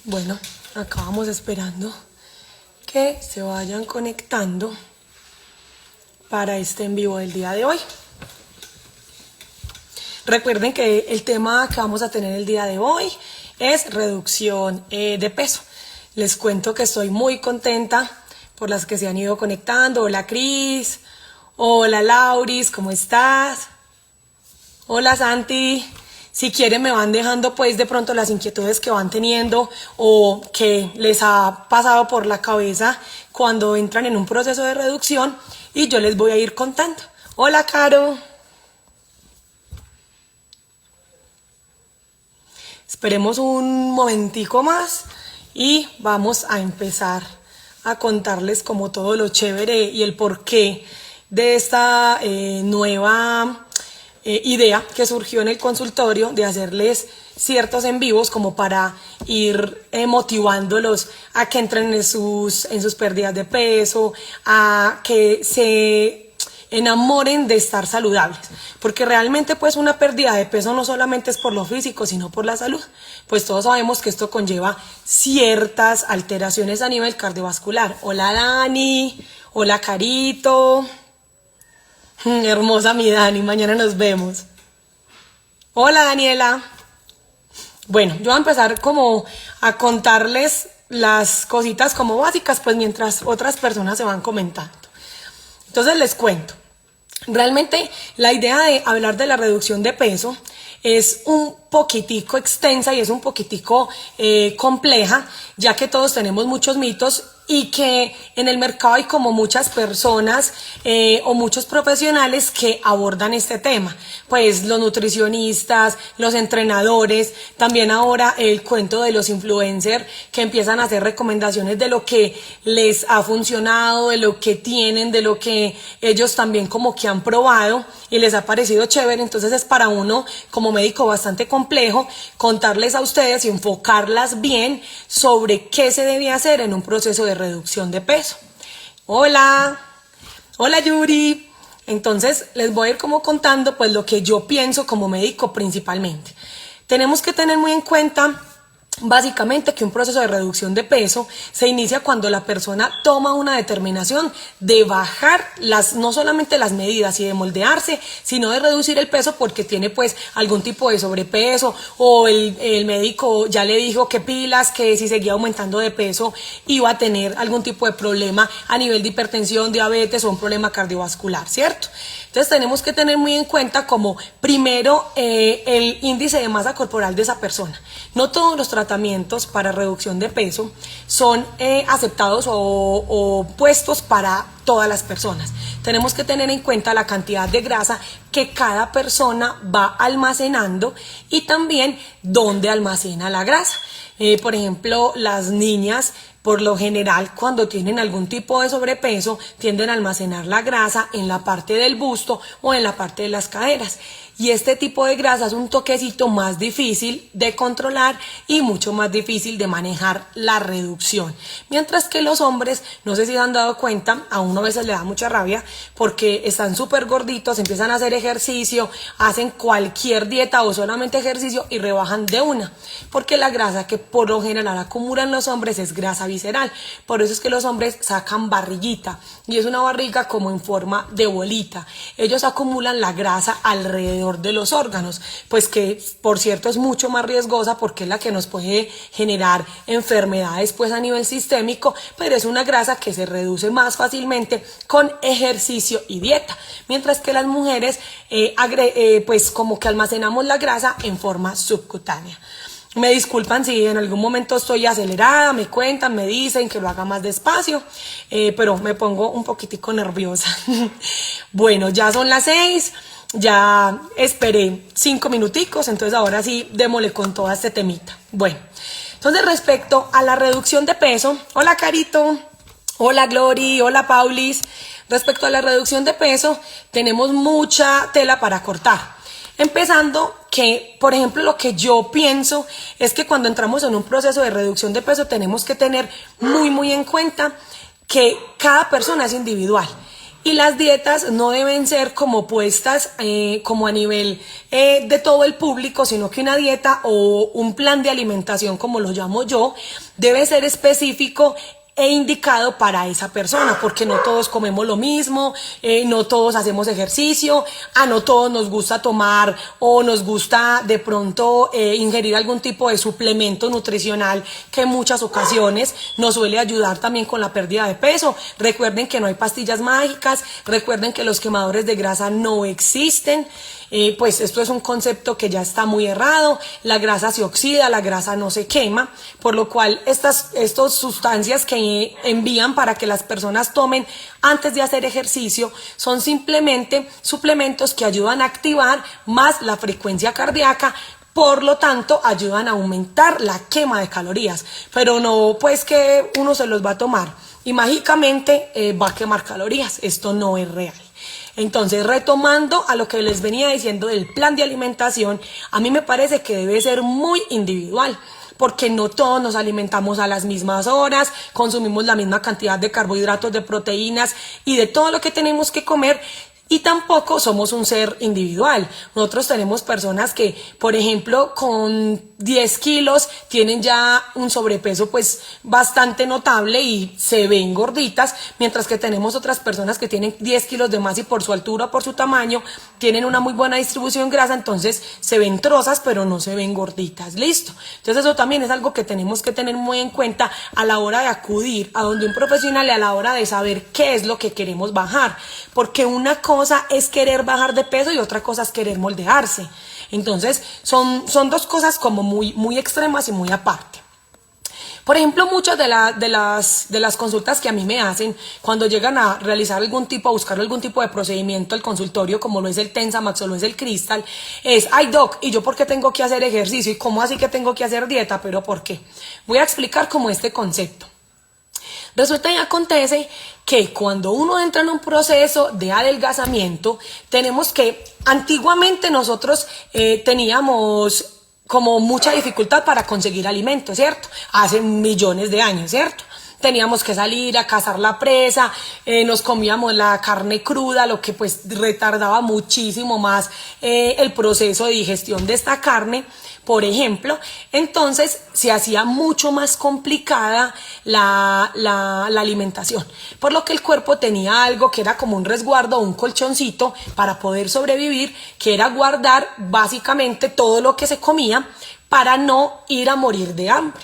Bueno, acá vamos esperando que se vayan conectando para este en vivo del día de hoy. Recuerden que el tema que vamos a tener el día de hoy es reducción de peso. Les cuento que estoy muy contenta por las que se han ido conectando. Hola Cris, hola Lauris, ¿cómo estás? Hola Santi. Si quieren me van dejando pues de pronto las inquietudes que van teniendo o que les ha pasado por la cabeza cuando entran en un proceso de reducción y yo les voy a ir contando. Hola Caro. Esperemos un momentico más y vamos a empezar a contarles como todo lo chévere y el porqué de esta nueva idea que surgió en el consultorio de hacerles ciertos en vivos como para ir motivándolos a que entren en sus pérdidas de peso, a que se enamoren de estar saludables, porque realmente pues una pérdida de peso no solamente es por lo físico, sino por la salud, pues todos sabemos que esto conlleva ciertas alteraciones a nivel cardiovascular. Hola Dani, hola Carito, hermosa mi Dani, mañana nos vemos. Hola Daniela. Bueno, yo voy a empezar como a contarles las cositas como básicas, pues mientras otras personas se van comentando. Entonces les cuento. Realmente la idea de hablar de la reducción de peso es un poquitico extensa y es un poquitico compleja, ya que todos tenemos muchos mitos y que en el mercado hay como muchas personas o muchos profesionales que abordan este tema, pues los nutricionistas, los entrenadores, también ahora el cuento de los influencers que empiezan a hacer recomendaciones de lo que les ha funcionado, de lo que tienen, de lo que ellos también como que han probado y les ha parecido chévere. Entonces es para uno como médico bastante complejo contarles a ustedes y enfocarlas bien sobre qué se debe hacer en un proceso de reducción de peso. Hola, hola Yuri. Entonces les voy a ir como contando pues lo que yo pienso como médico principalmente. Tenemos que tener muy en cuenta básicamente que un proceso de reducción de peso se inicia cuando la persona toma una determinación de bajar no solamente las medidas y de moldearse, sino de reducir el peso porque tiene pues algún tipo de sobrepeso o el médico ya le dijo que pilas, que si seguía aumentando de peso iba a tener algún tipo de problema a nivel de hipertensión, diabetes o un problema cardiovascular, ¿cierto? Entonces tenemos que tener muy en cuenta como primero el índice de masa corporal de esa persona. No todos los tratamientos para reducción de peso son aceptados o puestos para todas las personas. Tenemos que tener en cuenta la cantidad de grasa que cada persona va almacenando y también dónde almacena la grasa. Por ejemplo, las niñas por lo general cuando tienen algún tipo de sobrepeso tienden a almacenar la grasa en la parte del busto o en la parte de las caderas. Y este tipo de grasa es un toquecito más difícil de controlar y mucho más difícil de manejar la reducción. Mientras que los hombres, no sé si se han dado cuenta, a uno a veces le da mucha rabia porque están súper gorditos, empiezan a hacer ejercicio, hacen cualquier dieta o solamente ejercicio y rebajan de una. Porque la grasa que por lo general acumulan los hombres es grasa visceral. Por eso es que los hombres sacan barriguita y es una barriga como en forma de bolita. Ellos acumulan la grasa alrededor de los órganos, pues que por cierto es mucho más riesgosa porque es la que nos puede generar enfermedades pues a nivel sistémico, pero es una grasa que se reduce más fácilmente con ejercicio y dieta, mientras que las mujeres pues como que almacenamos la grasa en forma subcutánea. Me disculpan si en algún momento estoy acelerada, me cuentan, me dicen que lo haga más despacio, pero me pongo un poquitico nerviosa. Bueno, ya son las 6. Ya esperé 5 minuticos, entonces ahora sí démosle con toda este temita. Bueno, entonces respecto a la reducción de peso, hola Carito, hola Glory, hola Paulis. Respecto a la reducción de peso, tenemos mucha tela para cortar. Empezando que, por ejemplo, lo que yo pienso es que cuando entramos en un proceso de reducción de peso tenemos que tener muy en cuenta que cada persona es individual Y las dietas no deben ser como puestas como a nivel de todo el público, sino que una dieta o un plan de alimentación, como lo llamo yo, debe ser específico e indicado para esa persona, porque no todos comemos lo mismo, no todos hacemos ejercicio, no todos nos gusta tomar o nos gusta de pronto ingerir algún tipo de suplemento nutricional que en muchas ocasiones nos suele ayudar también con la pérdida de peso. Recuerden que no hay pastillas mágicas, recuerden que los quemadores de grasa no existen. Pues esto es un concepto que ya está muy errado, la grasa se oxida, la grasa no se quema, por lo cual estas sustancias que envían para que las personas tomen antes de hacer ejercicio son simplemente suplementos que ayudan a activar más la frecuencia cardíaca. Por lo tanto, ayudan a aumentar la quema de calorías, pero no pues que uno se los va a tomar y mágicamente va a quemar calorías. Esto no es real. Entonces, retomando a lo que les venía diciendo del plan de alimentación, a mí me parece que debe ser muy individual, porque no todos nos alimentamos a las mismas horas, consumimos la misma cantidad de carbohidratos, de proteínas y de todo lo que tenemos que comer. Y tampoco somos un ser individual. Nosotros tenemos personas que, por ejemplo, con 10 kilos tienen ya un sobrepeso pues bastante notable y se ven gorditas, mientras que tenemos otras personas que tienen 10 kilos de más y por su altura, por su tamaño, tienen una muy buena distribución en grasa, entonces se ven trozas pero no se ven gorditas. Listo. Entonces eso también es algo que tenemos que tener muy en cuenta a la hora de acudir a donde un profesional y a la hora de saber qué es lo que queremos bajar. Porque una cosa es querer bajar de peso y otra cosa es querer moldearse. Entonces, son dos cosas como muy extremas y muy aparte. Por ejemplo, muchas de las consultas que a mí me hacen cuando llegan a realizar a buscar algún tipo de procedimiento al consultorio, como lo es el Tensamax o lo es el Crystal, es, ay doc, ¿y yo por qué tengo que hacer ejercicio? ¿Y cómo así que tengo que hacer dieta? ¿Pero por qué? Voy a explicar como este concepto. Resulta y acontece que cuando uno entra en un proceso de adelgazamiento, tenemos que, antiguamente nosotros teníamos como mucha dificultad para conseguir alimento, ¿cierto? Hace millones de años, ¿cierto? Teníamos que salir a cazar la presa, nos comíamos la carne cruda, lo que pues retardaba muchísimo más el proceso de digestión de esta carne, por ejemplo. Entonces se hacía mucho más complicada la alimentación, por lo que el cuerpo tenía algo que era como un resguardo, un colchoncito para poder sobrevivir, que era guardar básicamente todo lo que se comía para no ir a morir de hambre.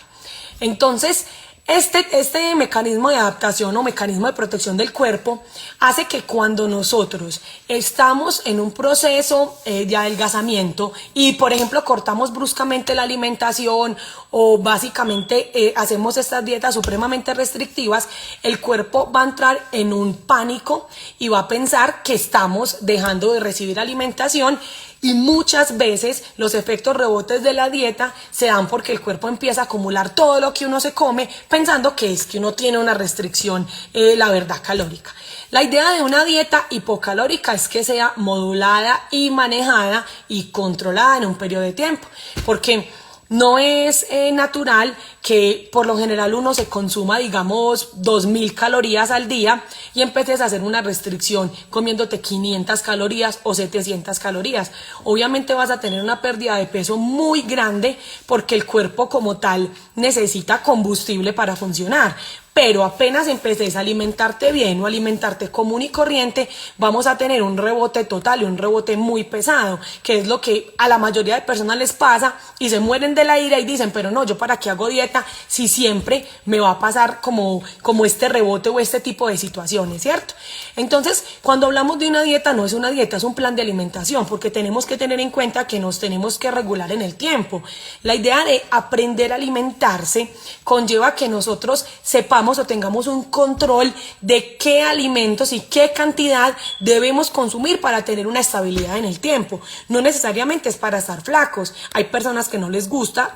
Entonces, este mecanismo de adaptación o mecanismo de protección del cuerpo hace que cuando nosotros estamos en un proceso de adelgazamiento y, por ejemplo, cortamos bruscamente la alimentación o básicamente hacemos estas dietas supremamente restrictivas, el cuerpo va a entrar en un pánico y va a pensar que estamos dejando de recibir alimentación. Y muchas veces los efectos rebotes de la dieta se dan porque el cuerpo empieza a acumular todo lo que uno se come pensando que es que uno tiene una restricción, la verdad, calórica. La idea de una dieta hipocalórica es que sea modulada y manejada y controlada en un periodo de tiempo, porque no es natural que por lo general uno se consuma, digamos, 2000 calorías al día y empieces a hacer una restricción comiéndote 500 calorías o 700 calorías. Obviamente vas a tener una pérdida de peso muy grande porque el cuerpo como tal necesita combustible para funcionar. Pero apenas empeces a alimentarte bien o alimentarte común y corriente, vamos a tener un rebote total y un rebote muy pesado, que es lo que a la mayoría de personas les pasa y se mueren de la ira y dicen, pero no, ¿yo para qué hago dieta si siempre me va a pasar como este rebote o este tipo de situaciones, ¿cierto? Entonces, cuando hablamos de una dieta, no es una dieta, es un plan de alimentación, porque tenemos que tener en cuenta que nos tenemos que regular en el tiempo. La idea de aprender a alimentarse conlleva que nosotros sepamos o tengamos un control de qué alimentos y qué cantidad debemos consumir para tener una estabilidad en el tiempo. No necesariamente es para estar flacos. Hay personas que no les gusta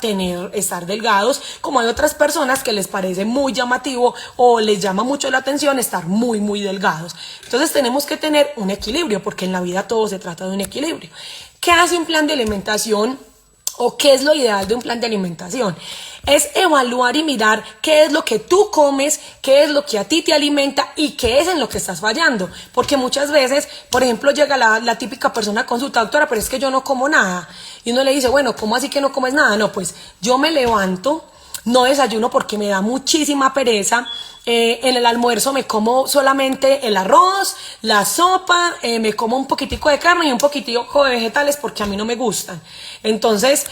estar delgados, como hay otras personas que les parece muy llamativo o les llama mucho la atención estar muy delgados. Entonces tenemos que tener un equilibrio, porque en la vida todo se trata de un equilibrio. ¿Qué hace un plan de alimentación? ¿O qué es lo ideal de un plan de alimentación? es evaluar y mirar qué es lo que tú comes, qué es lo que a ti te alimenta y qué es en lo que estás fallando. Porque muchas veces, por ejemplo, llega la típica persona a consulta, doctora, pero es que yo no como nada. Y uno le dice, bueno, ¿cómo así que no comes nada? No, pues yo me levanto, no desayuno porque me da muchísima pereza. En el almuerzo me como solamente el arroz, la sopa, me como un poquitico de carne y un poquitico de vegetales porque a mí no me gustan. Entonces,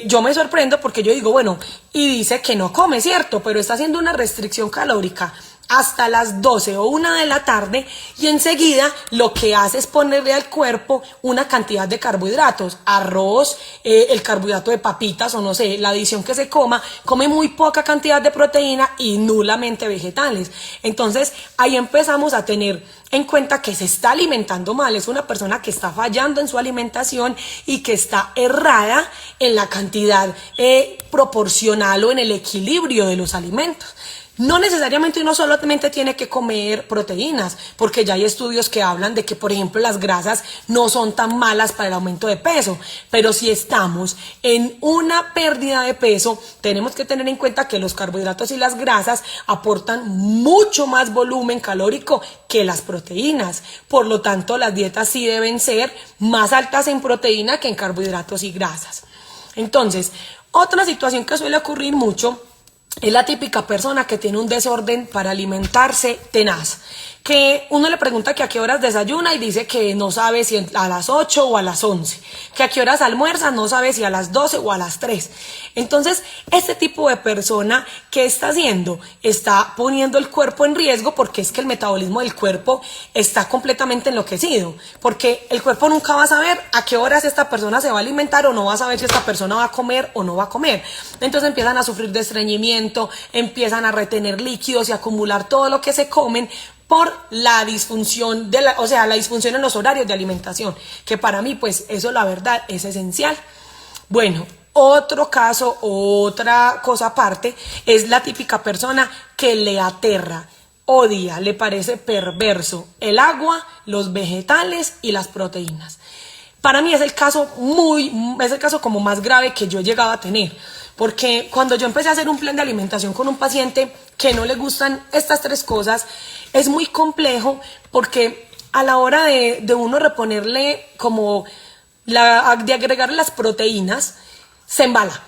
yo me sorprendo porque yo digo, bueno, y dice que no come, ¿cierto? Pero está haciendo una restricción calórica hasta las 12 o 1 de la tarde y enseguida lo que hace es ponerle al cuerpo una cantidad de carbohidratos, arroz, el carbohidrato de papitas o no sé, la adición que se coma, come muy poca cantidad de proteína y nulamente vegetales. Entonces ahí empezamos a tener en cuenta que se está alimentando mal, es una persona que está fallando en su alimentación y que está errada en la cantidad proporcional o en el equilibrio de los alimentos. No necesariamente uno solamente tiene que comer proteínas, porque ya hay estudios que hablan de que, por ejemplo, las grasas no son tan malas para el aumento de peso, pero si estamos en una pérdida de peso, tenemos que tener en cuenta que los carbohidratos y las grasas aportan mucho más volumen calórico que las proteínas. Por lo tanto, las dietas sí deben ser más altas en proteína que en carbohidratos y grasas. Entonces, otra situación que suele ocurrir mucho es la típica persona que tiene un desorden para alimentarse tenaz, que uno le pregunta que a qué horas desayuna y dice que no sabe si a las 8 o a las 11, que a qué horas almuerza, no sabe si a las 12 o a las 3. Entonces, este tipo de persona, ¿qué está haciendo? Está poniendo el cuerpo en riesgo porque es que el metabolismo del cuerpo está completamente enloquecido, porque el cuerpo nunca va a saber a qué horas esta persona se va a alimentar o no va a saber si esta persona va a comer o no va a comer. Entonces empiezan a sufrir de estreñimiento, empiezan a retener líquidos y acumular todo lo que se comen por la disfunción la disfunción en los horarios de alimentación, que para mí pues eso la verdad es esencial. Bueno, otro caso, otra cosa aparte, es la típica persona que le aterra, odia, le parece perverso el agua, los vegetales y las proteínas. Para mí es el caso como más grave que yo he llegado a tener. Porque cuando yo empecé a hacer un plan de alimentación con un paciente que no le gustan estas tres cosas, es muy complejo porque a la hora de uno reponerle de agregarle las proteínas, se embala.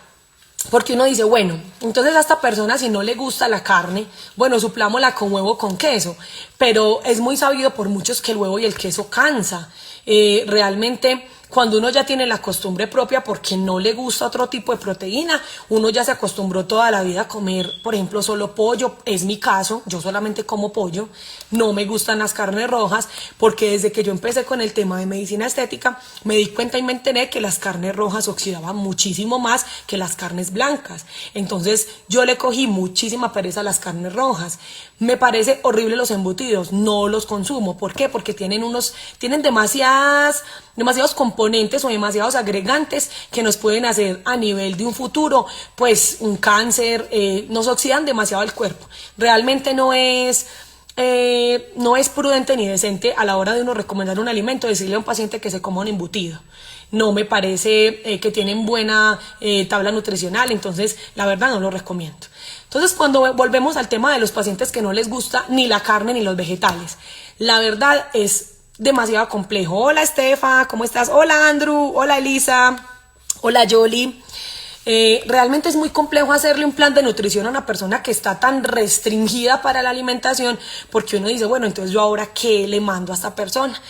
Porque uno dice, bueno, entonces a esta persona si no le gusta la carne, bueno, suplámosla con huevo con queso. Pero es muy sabido por muchos que el huevo y el queso cansa. Realmente cuando uno ya tiene la costumbre propia porque no le gusta otro tipo de proteína, uno ya se acostumbró toda la vida a comer, por ejemplo, solo pollo, es mi caso, yo solamente como pollo, no me gustan las carnes rojas, porque desde que yo empecé con el tema de medicina estética, me di cuenta y me enteré que las carnes rojas oxidaban muchísimo más que las carnes blancas. Entonces yo le cogí muchísima pereza a las carnes rojas. Me parece horrible los embutidos, no los consumo. ¿Por qué? Porque tienen demasiados componentes o demasiados agregantes que nos pueden hacer a nivel de un futuro, pues un cáncer, nos oxidan demasiado el cuerpo. Realmente no es prudente ni decente a la hora de uno recomendar un alimento decirle a un paciente que se coma un embutido. No me parece que tienen buena tabla nutricional, entonces la verdad no lo recomiendo. Entonces cuando volvemos al tema de los pacientes que no les gusta ni la carne ni los vegetales, la verdad es demasiado complejo. Hola Estefa, ¿cómo estás? Hola Andrew, hola Elisa, hola Yoli. Realmente es muy complejo hacerle un plan de nutrición a una persona que está tan restringida para la alimentación, porque uno dice, bueno, entonces yo ahora ¿qué le mando a esta persona?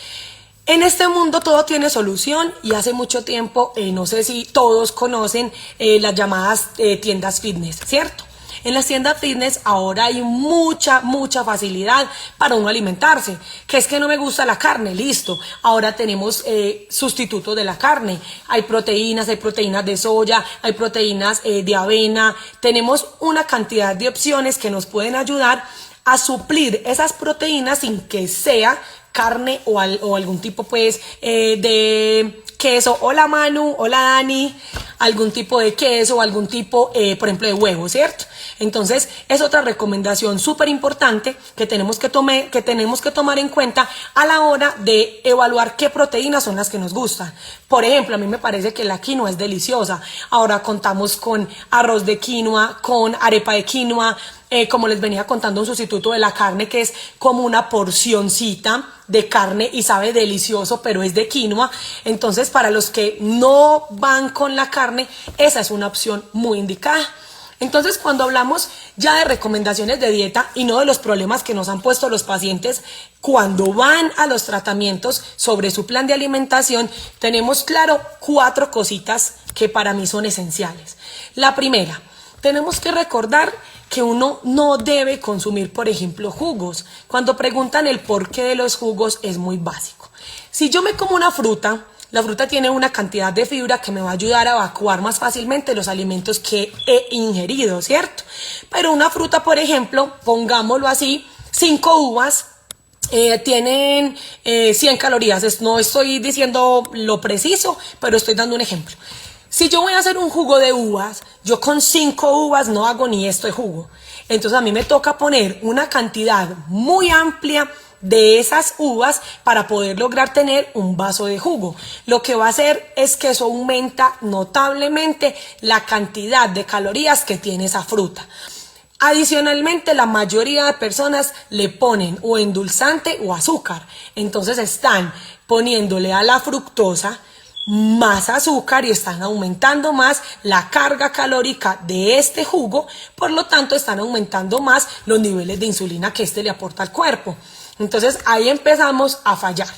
En este mundo todo tiene solución y hace mucho tiempo, no sé si todos conocen las llamadas tiendas fitness, ¿cierto? En las tiendas fitness ahora hay mucha facilidad para uno alimentarse. Que es que no me gusta la carne, listo. Ahora tenemos sustitutos de la carne. Hay proteínas de soya, hay proteínas de avena. Tenemos una cantidad de opciones que nos pueden ayudar a suplir esas proteínas sin que sea carne o algún tipo pues de queso. Hola Manu, hola Dani. Algún tipo de queso o algún tipo, por ejemplo, de huevo, ¿cierto? Entonces, es otra recomendación súper importante que tenemos que tomar en cuenta a la hora de evaluar qué proteínas son las que nos gustan. Por ejemplo, a mí me parece que la quinoa es deliciosa. Ahora contamos con arroz de quinoa, con arepa de quinoa, como les venía contando, un sustituto de la carne que es como una porcioncita de carne y sabe delicioso, pero es de quinoa. Entonces, para los que no van con la carne, esa es una opción muy indicada. Entonces, cuando hablamos ya de recomendaciones de dieta y no de los problemas que nos han puesto los pacientes cuando van a los tratamientos sobre su plan de alimentación, tenemos claro 4 cositas que para mí son esenciales. La primera, tenemos que recordar que uno no debe consumir, por ejemplo, jugos. Cuando preguntan el porqué de los jugos, es muy básico. Si yo me como una fruta, la fruta tiene una cantidad de fibra que me va a ayudar a evacuar más fácilmente los alimentos que he ingerido, ¿cierto? Pero una fruta, por ejemplo, pongámoslo así, 5 uvas, tienen 100 calorías. No estoy diciendo lo preciso, pero estoy dando un ejemplo. Si yo voy a hacer un jugo de uvas, yo con 5 uvas no hago ni esto de jugo. Entonces a mí me toca poner una cantidad muy amplia de esas uvas para poder lograr tener un vaso de jugo. Lo que va a hacer es que eso aumenta notablemente la cantidad de calorías que tiene esa fruta. Adicionalmente, la mayoría de personas le ponen o endulzante o azúcar. Entonces están poniéndole a la fructosa más azúcar y están aumentando más la carga calórica de este jugo, por lo tanto están aumentando más los niveles de insulina que este le aporta al cuerpo. Entonces ahí empezamos a fallar.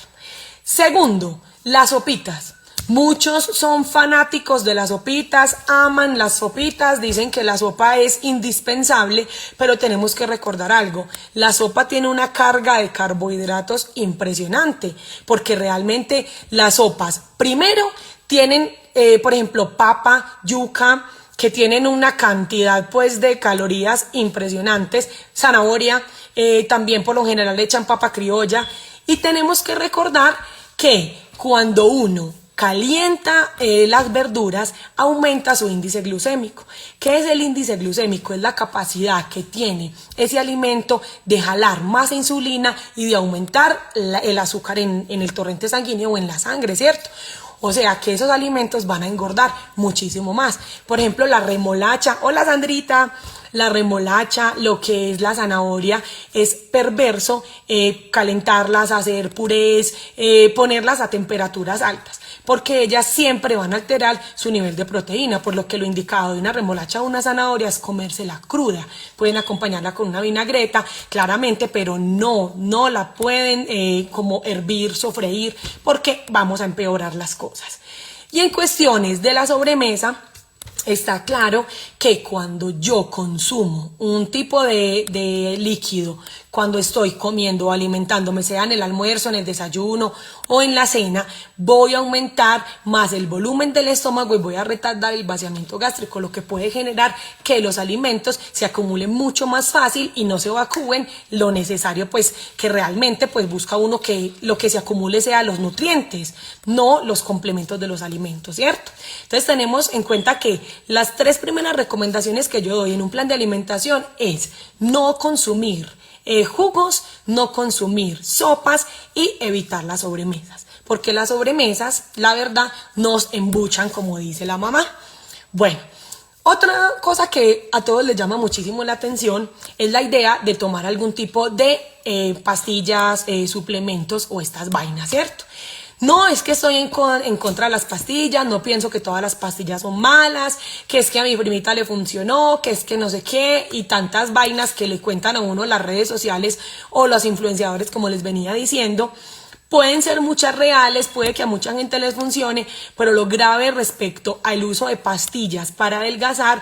Segundo, las sopitas. Muchos son fanáticos de las sopitas, aman las sopitas, dicen que la sopa es indispensable, pero tenemos que recordar algo. La sopa tiene una carga de carbohidratos impresionante, porque realmente las sopas, primero, tienen, por ejemplo, papa, yuca, que tienen una cantidad pues de calorías impresionantes, zanahoria, también por lo general le echan papa criolla, y tenemos que recordar que cuando uno calienta las verduras, aumenta su índice glucémico. ¿Qué es el índice glucémico? Es la capacidad que tiene ese alimento de jalar más insulina y de aumentar el azúcar en el torrente sanguíneo o en la sangre, ¿cierto? O sea que esos alimentos van a engordar muchísimo más. Por ejemplo, la remolacha. Hola Sandrita. La remolacha, lo que es la zanahoria, es perverso calentarlas, hacer purés, ponerlas a temperaturas altas, porque ellas siempre van a alterar su nivel de proteína, por lo que lo indicado de una remolacha o una zanahoria es comérsela cruda. Pueden acompañarla con una vinagreta, claramente, pero no la pueden como hervir, sofreír, porque vamos a empeorar las cosas. Y en cuestiones de la sobremesa, está claro que cuando yo consumo un tipo de líquido, cuando estoy comiendo o alimentándome, sea en el almuerzo, en el desayuno o en la cena, voy a aumentar más el volumen del estómago y voy a retardar el vaciamiento gástrico, lo que puede generar que los alimentos se acumulen mucho más fácil y no se evacúen lo necesario, pues que realmente pues busca uno que lo que se acumule sea los nutrientes, no los complementos de los alimentos, ¿cierto? Entonces tenemos en cuenta que las 3 primeras recomendaciones que yo doy en un plan de alimentación es no consumir jugos, no consumir sopas y evitar las sobremesas, porque las sobremesas, la verdad, nos embuchan, como dice la mamá. Bueno, otra cosa que a todos les llama muchísimo la atención es la idea de tomar algún tipo de pastillas, suplementos o estas vainas, ¿cierto? No es que estoy en contra de las pastillas, no pienso que todas las pastillas son malas, que es que a mi primita le funcionó, que es que no sé qué, y tantas vainas que le cuentan a uno las redes sociales o los influenciadores, como les venía diciendo. Pueden ser muchas reales, puede que a mucha gente les funcione, pero lo grave respecto al uso de pastillas para adelgazar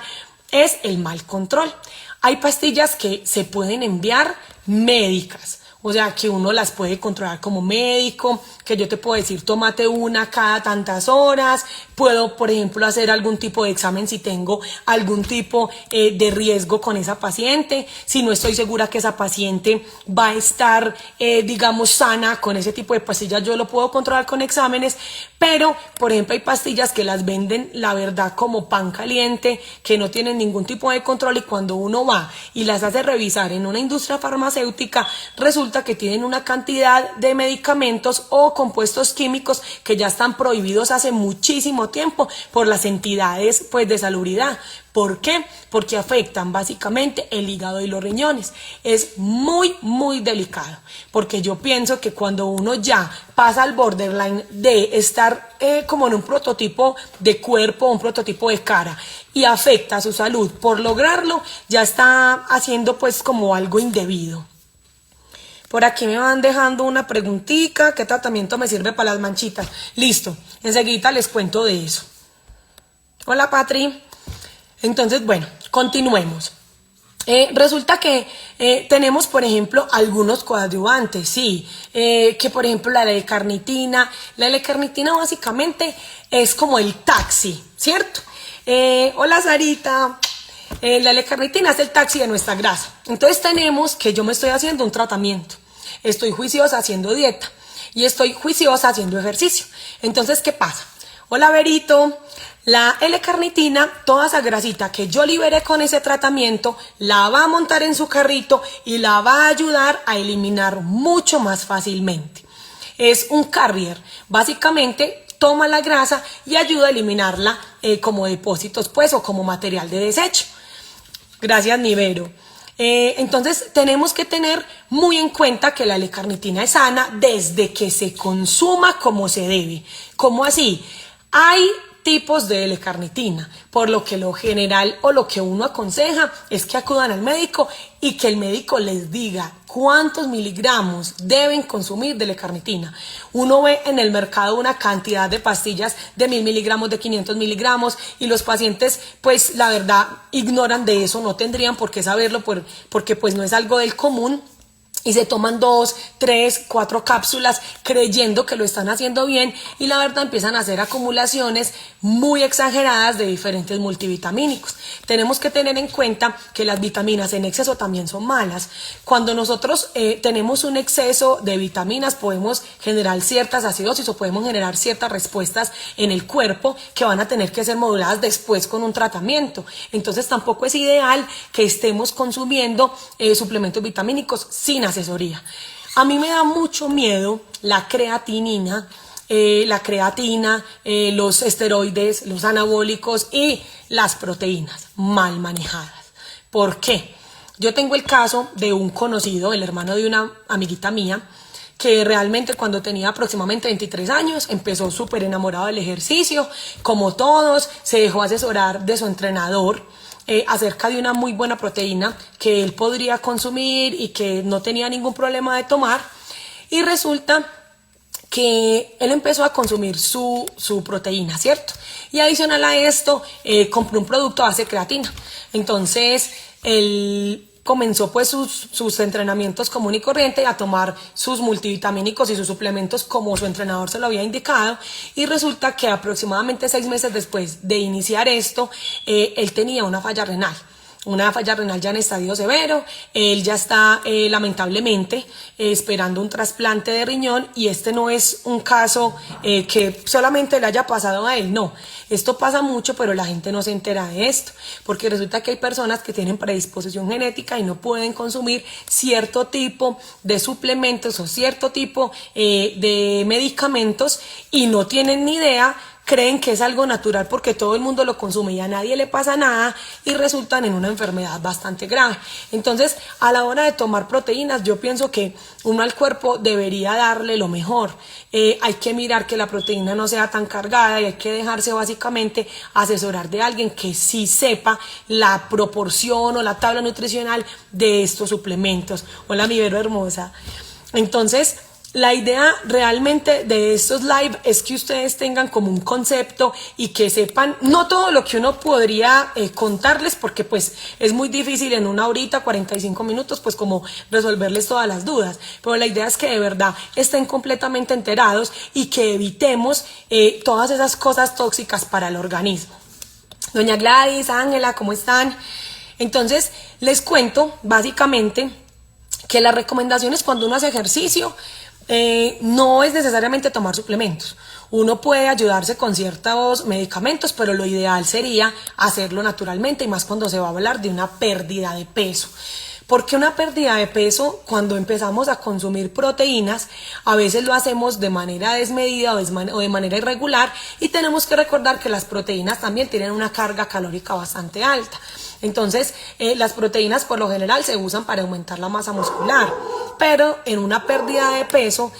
es el mal control. Hay pastillas que se pueden enviar médicas. O sea, que uno las puede controlar como médico, que yo te puedo decir, tómate una cada tantas horas. Puedo, por ejemplo, hacer algún tipo de examen si tengo algún tipo de riesgo con esa paciente. Si no estoy segura que esa paciente va a estar, digamos, sana con ese tipo de pastillas, yo lo puedo controlar con exámenes. Pero, por ejemplo, hay pastillas que las venden, la verdad, como pan caliente, que no tienen ningún tipo de control, y cuando uno va y las hace revisar en una industria farmacéutica, resulta que tienen una cantidad de medicamentos o compuestos químicos que ya están prohibidos hace muchísimo tiempo por las entidades, pues, de salubridad. ¿Por qué? Porque afectan básicamente el hígado y los riñones. Es muy, muy delicado, porque yo pienso que cuando uno ya pasa al borderline de estar como en un prototipo de cuerpo, un prototipo de cara, y afecta a su salud por lograrlo, ya está haciendo pues como algo indebido. Por aquí me van dejando una preguntita, ¿qué tratamiento me sirve para las manchitas? Listo, enseguida les cuento de eso. Hola, Patri. Entonces, bueno, continuemos. Resulta que tenemos, por ejemplo, algunos coadyuvantes, sí, que por ejemplo la L-carnitina. La L-carnitina básicamente es como el taxi, ¿cierto? Hola, Sarita. La L-carnitina es el taxi de nuestra grasa. Entonces tenemos que yo me estoy haciendo un tratamiento, estoy juiciosa haciendo dieta y estoy juiciosa haciendo ejercicio. Entonces, ¿qué pasa? Hola, Berito. La L-carnitina, toda esa grasita que yo liberé con ese tratamiento, la va a montar en su carrito y la va a ayudar a eliminar mucho más fácilmente. Es un carrier. Básicamente toma la grasa y ayuda a eliminarla como depósitos, pues, o como material de desecho. Gracias, Nivero. Entonces tenemos que tener muy en cuenta que la L-carnitina es sana desde que se consuma como se debe. ¿Cómo así? Hay tipos de L-carnitina, por lo que lo general o lo que uno aconseja es que acudan al médico y que el médico les diga cuántos miligramos deben consumir de L-carnitina. Uno ve en el mercado una cantidad de pastillas de 1000 miligramos, de 500 miligramos, y los pacientes, pues la verdad, ignoran de eso, no tendrían por qué saberlo porque pues no es algo del común. Y se toman 2, 3, 4 cápsulas creyendo que lo están haciendo bien, y la verdad empiezan a hacer acumulaciones muy exageradas de diferentes multivitamínicos. Tenemos que tener en cuenta que las vitaminas en exceso también son malas. Cuando nosotros tenemos un exceso de vitaminas, podemos generar ciertas acidosis o podemos generar ciertas respuestas en el cuerpo que van a tener que ser moduladas después con un tratamiento. Entonces tampoco es ideal que estemos consumiendo suplementos vitamínicos sin asesoría. A mí me da mucho miedo la creatinina, los esteroides, los anabólicos y las proteínas mal manejadas. ¿Por qué? Yo tengo el caso de un conocido, el hermano de una amiguita mía, que realmente cuando tenía aproximadamente 23 años empezó súper enamorado del ejercicio, como todos, se dejó asesorar de su entrenador acerca de una muy buena proteína que él podría consumir y que no tenía ningún problema de tomar, y resulta que él empezó a consumir su proteína, ¿cierto? Y adicional a esto, compró un producto a base de creatina. Entonces, él comenzó pues sus entrenamientos común y corriente, a tomar sus multivitamínicos y sus suplementos como su entrenador se lo había indicado, y resulta que aproximadamente 6 meses después de iniciar esto, él tenía una falla renal ya en estadio severo. Él ya está lamentablemente esperando un trasplante de riñón, y este no es un caso que solamente le haya pasado a él, no. Esto pasa mucho, pero la gente no se entera de esto, porque resulta que hay personas que tienen predisposición genética y no pueden consumir cierto tipo de suplementos o cierto tipo de medicamentos, y no tienen ni idea, creen que es algo natural porque todo el mundo lo consume y a nadie le pasa nada, y resultan en una enfermedad bastante grave. Entonces, a la hora de tomar proteínas, yo pienso que uno al cuerpo debería darle lo mejor. Hay que mirar que la proteína no sea tan cargada, y hay que dejarse básicamente asesorar de alguien que sí sepa la proporción o la tabla nutricional de estos suplementos. Hola, mi Vero hermosa. Entonces, La idea realmente de estos live es que ustedes tengan como un concepto y que sepan, no todo lo que uno podría contarles, porque pues es muy difícil en 1 horita, 45 minutos, pues como resolverles todas las dudas, pero la idea es que de verdad estén completamente enterados y que evitemos todas esas cosas tóxicas para el organismo. Doña Gladys, Ángela, ¿cómo están? Entonces, les cuento básicamente que las recomendaciones cuando uno hace ejercicio, no es necesariamente tomar suplementos. Uno puede ayudarse con ciertos medicamentos, pero lo ideal sería hacerlo naturalmente, y más cuando se va a hablar de una pérdida de peso. Porque una pérdida de peso, cuando empezamos a consumir proteínas, a veces lo hacemos de manera desmedida o de manera irregular, y tenemos que recordar que las proteínas también tienen una carga calórica bastante alta. Entonces, las proteínas por lo general se usan para aumentar la masa muscular, pero en una pérdida de peso,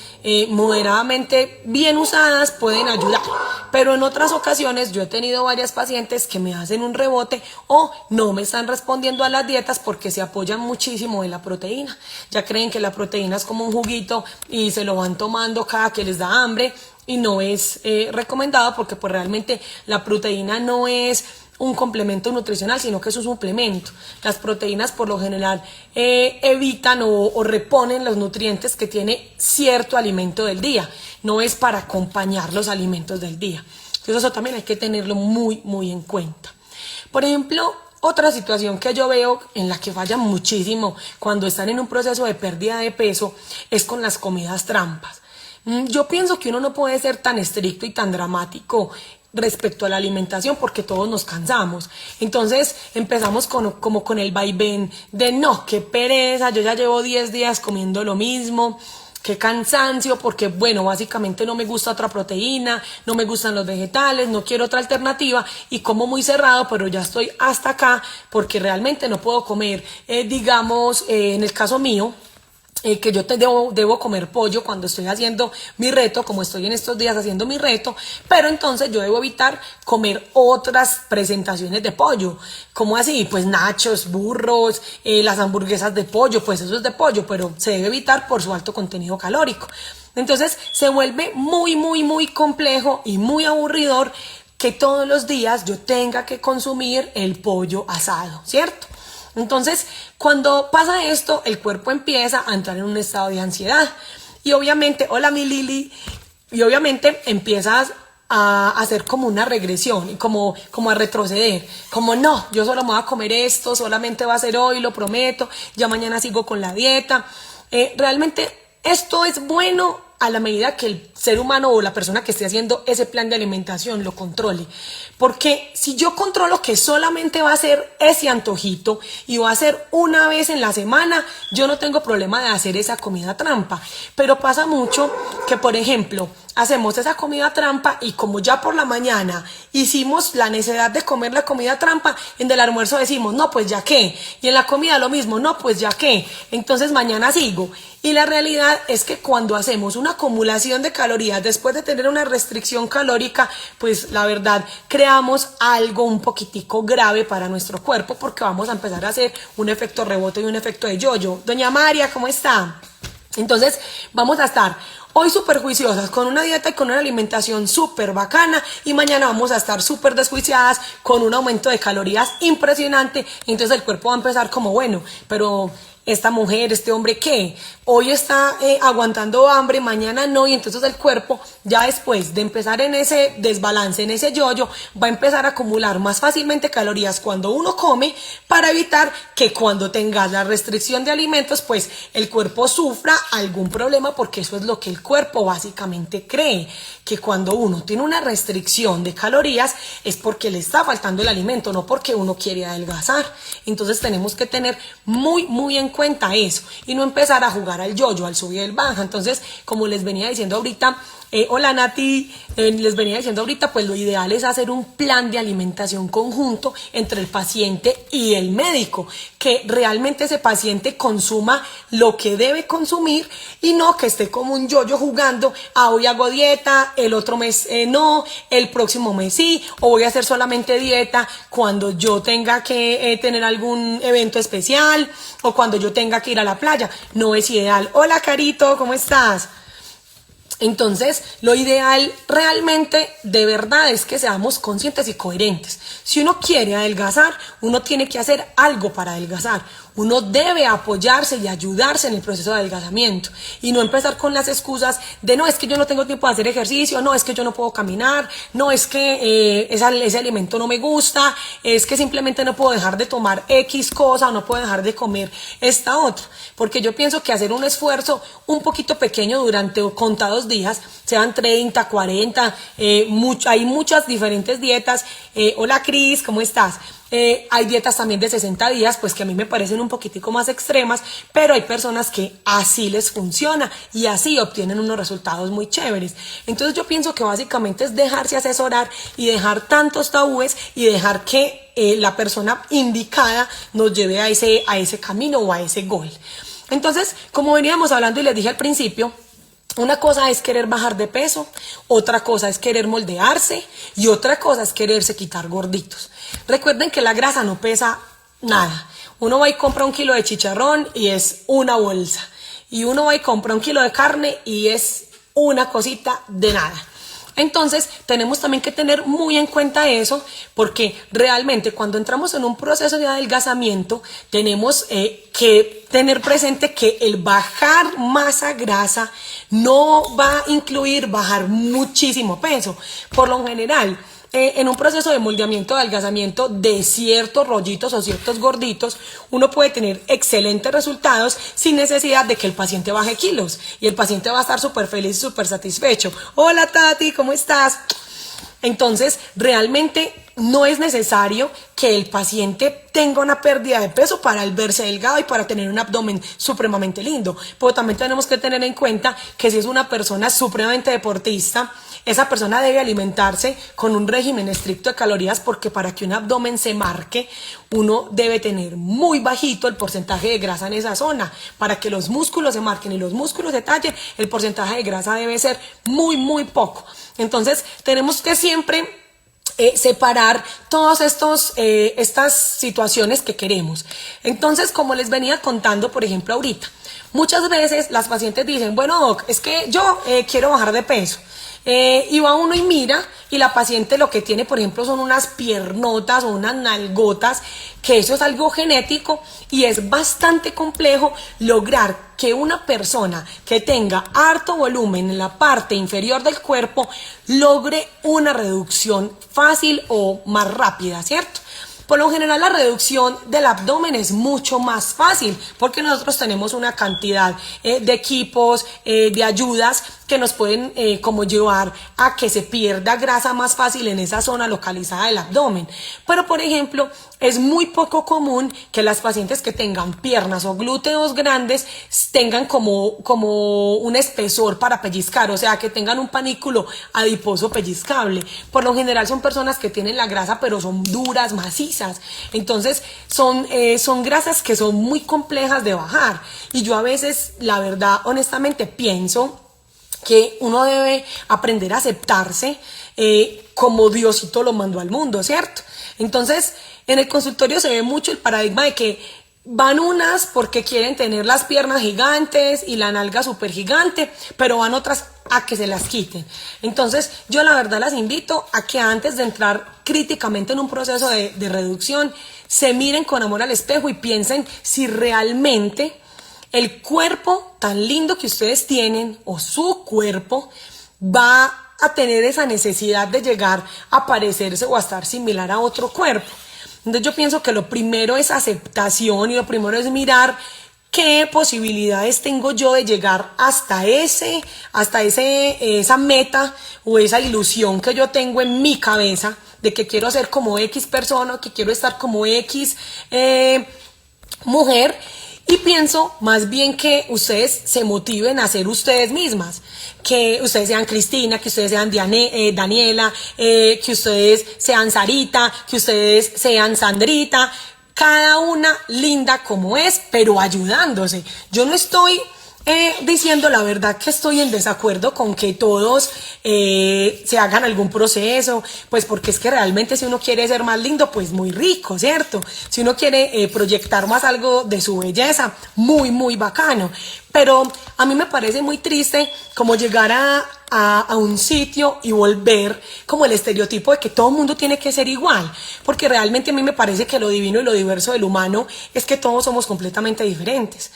moderadamente bien usadas pueden ayudar. Pero en otras ocasiones yo he tenido varias pacientes que me hacen un rebote o no me están respondiendo a las dietas porque se apoyan muchísimo en la proteína. Ya creen que la proteína es como un juguito y se lo van tomando cada que les da hambre, y no es recomendado, porque pues realmente la proteína no es un complemento nutricional, sino que es un suplemento. Las proteínas por lo general evitan o reponen los nutrientes que tiene cierto alimento del día, no es para acompañar los alimentos del día. Entonces eso también hay que tenerlo muy en cuenta. Por ejemplo, otra situación que yo veo en la que fallan muchísimo cuando están en un proceso de pérdida de peso es con las comidas trampas. Yo pienso que uno no puede ser tan estricto y tan dramático respecto a la alimentación, porque todos nos cansamos. Entonces empezamos como con el vaivén de no, qué pereza, yo ya llevo 10 días comiendo lo mismo, qué cansancio, porque bueno, básicamente no me gusta otra proteína, no me gustan los vegetales, no quiero otra alternativa, y como muy cerrado, pero ya estoy hasta acá porque realmente no puedo comer, digamos, en el caso mío, que yo debo comer pollo cuando estoy haciendo mi reto, como estoy en estos días haciendo mi reto, pero entonces yo debo evitar comer otras presentaciones de pollo. ¿Cómo así? Pues nachos, burros, las hamburguesas de pollo, pues eso es de pollo, pero se debe evitar por su alto contenido calórico. Entonces se vuelve muy complejo y muy aburridor que todos los días yo tenga que consumir el pollo asado, ¿cierto? Entonces, cuando pasa esto, el cuerpo empieza a entrar en un estado de ansiedad. Y obviamente, hola mi Lili, y obviamente empiezas a hacer como una regresión y como a retroceder. Como no, yo solo me voy a comer esto, solamente va a ser hoy, lo prometo, ya mañana sigo con la dieta. Realmente esto es bueno a la medida que el ser humano o la persona que esté haciendo ese plan de alimentación lo controle. Porque si yo controlo que solamente va a ser ese antojito y va a ser una vez en la semana, yo no tengo problema de hacer esa comida trampa. Pero pasa mucho que, por ejemplo, hacemos esa comida trampa y como ya por la mañana hicimos la necesidad de comer la comida trampa, en el almuerzo decimos, no, pues ya qué. Y en la comida lo mismo, no, pues ya qué. Entonces mañana sigo. Y la realidad es que cuando hacemos una acumulación de calorías después de tener una restricción calórica, pues la verdad creamos algo un poquitico grave para nuestro cuerpo, porque vamos a empezar a hacer un efecto rebote y un efecto de yo-yo. Doña María, ¿cómo está? Entonces vamos a estar hoy súper juiciosas con una dieta y con una alimentación súper bacana, y mañana vamos a estar súper desjuiciadas con un aumento de calorías impresionante. Y entonces el cuerpo va a empezar como, bueno, pero esta mujer, este hombre, ¿qué? Hoy está aguantando hambre, mañana no, y entonces el cuerpo, ya después de empezar en ese desbalance, en ese yoyo, va a empezar a acumular más fácilmente calorías cuando uno come, para evitar que cuando tengas la restricción de alimentos, pues el cuerpo sufra algún problema, porque eso es lo que el cuerpo básicamente cree, que cuando uno tiene una restricción de calorías es porque le está faltando el alimento, no porque uno quiere adelgazar. Entonces tenemos que tener muy en cuenta eso y no empezar a jugar al yoyo, al subir y el baja. Entonces, como les venía diciendo ahorita, hola Nati, les venía diciendo ahorita, pues lo ideal es hacer un plan de alimentación conjunto entre el paciente y el médico, que realmente ese paciente consuma lo que debe consumir y no que esté como un yoyo jugando, hoy hago dieta, el otro mes no, el próximo mes sí, o voy a hacer solamente dieta cuando yo tenga que tener algún evento especial o cuando yo tenga que ir a la playa. No es ideal. Hola Carito, ¿cómo estás? Entonces, lo ideal realmente, de verdad, es que seamos conscientes y coherentes. Si uno quiere adelgazar, uno tiene que hacer algo para adelgazar. Uno debe apoyarse y ayudarse en el proceso de adelgazamiento y no empezar con las excusas de no, es que yo no tengo tiempo de hacer ejercicio, no, es que yo no puedo caminar, no, es que ese alimento no me gusta, es que simplemente no puedo dejar de tomar X cosa o no puedo dejar de comer esta otra. Porque yo pienso que hacer un esfuerzo un poquito pequeño durante contados días, sean 30, 40, hay muchas diferentes dietas. Hola Cris, ¿cómo estás? Hay dietas también de 60 días, pues que a mí me parecen un poquitico más extremas, pero hay personas que así les funciona y así obtienen unos resultados muy chéveres. Entonces yo pienso que básicamente es dejarse asesorar y dejar tantos tabúes y dejar que la persona indicada nos lleve a ese camino o a ese gol. Entonces, como veníamos hablando y les dije al principio, una cosa es querer bajar de peso, otra cosa es querer moldearse y otra cosa es quererse quitar gorditos. Recuerden que la grasa no pesa nada. Uno va y compra 1 kilo de chicharrón y es una bolsa. Y uno va y compra 1 kilo de carne y es una cosita de nada. Entonces tenemos también que tener muy en cuenta eso, porque realmente cuando entramos en un proceso de adelgazamiento tenemos que tener presente que el bajar masa grasa no va a incluir bajar muchísimo peso. Por lo general, en un proceso de moldeamiento, de adelgazamiento de ciertos rollitos o ciertos gorditos, uno puede tener excelentes resultados sin necesidad de que el paciente baje kilos y el paciente va a estar súper feliz y súper satisfecho. Hola Tati, ¿cómo estás? Entonces, realmente no es necesario que el paciente tenga una pérdida de peso para el verse delgado y para tener un abdomen supremamente lindo. Pero también tenemos que tener en cuenta que si es una persona supremamente deportista, esa persona debe alimentarse con un régimen estricto de calorías, porque para que un abdomen se marque, uno debe tener muy bajito el porcentaje de grasa en esa zona. Para que los músculos se marquen y los músculos se tallen, el porcentaje de grasa debe ser muy, muy poco. Entonces, tenemos que siempre separar todas estas situaciones que queremos. Entonces, como les venía contando, por ejemplo, ahorita, muchas veces las pacientes dicen, bueno, doc, es que yo quiero bajar de peso. Y va uno y mira, y la paciente lo que tiene, por ejemplo, son unas piernotas o unas nalgotas, que eso es algo genético y es bastante complejo lograr que una persona que tenga harto volumen en la parte inferior del cuerpo logre una reducción fácil o más rápida, ¿cierto? Por lo general la reducción del abdomen es mucho más fácil porque nosotros tenemos una cantidad de equipos, de ayudas que nos pueden como llevar a que se pierda grasa más fácil en esa zona localizada del abdomen. Pero por ejemplo, es muy poco común que las pacientes que tengan piernas o glúteos grandes tengan como un espesor para pellizcar, o sea, que tengan un panículo adiposo pellizcable. Por lo general son personas que tienen la grasa pero son duras, macizas. Entonces son grasas que son muy complejas de bajar. Y yo a veces, la verdad, honestamente pienso que uno debe aprender a aceptarse como Diosito lo mandó al mundo, ¿cierto? Entonces, en el consultorio se ve mucho el paradigma de que van unas porque quieren tener las piernas gigantes y la nalga súper gigante, pero van otras a que se las quiten. Entonces, yo la verdad las invito a que antes de entrar críticamente en un proceso de reducción, se miren con amor al espejo y piensen si realmente el cuerpo tan lindo que ustedes tienen o su cuerpo va a tener esa necesidad de llegar a parecerse o a estar similar a otro cuerpo. Entonces yo pienso que lo primero es aceptación y lo primero es mirar qué posibilidades tengo yo de llegar hasta esa meta o esa ilusión que yo tengo en mi cabeza de que quiero ser como X persona, que quiero estar como X mujer. Y pienso más bien que ustedes se motiven a ser ustedes mismas, que ustedes sean Cristina, que ustedes sean Daniela, que ustedes sean Sarita, que ustedes sean Sandrita, cada una linda como es, pero ayudándose. Yo no estoy diciendo la verdad que estoy en desacuerdo con que todos se hagan algún proceso, pues porque es que realmente si uno quiere ser más lindo, pues muy rico, ¿cierto? Si uno quiere proyectar más algo de su belleza, muy, muy bacano. Pero a mí me parece muy triste como llegar a un sitio y volver como el estereotipo de que todo el mundo tiene que ser igual, porque realmente a mí me parece que lo divino y lo diverso del humano es que todos somos completamente diferentes.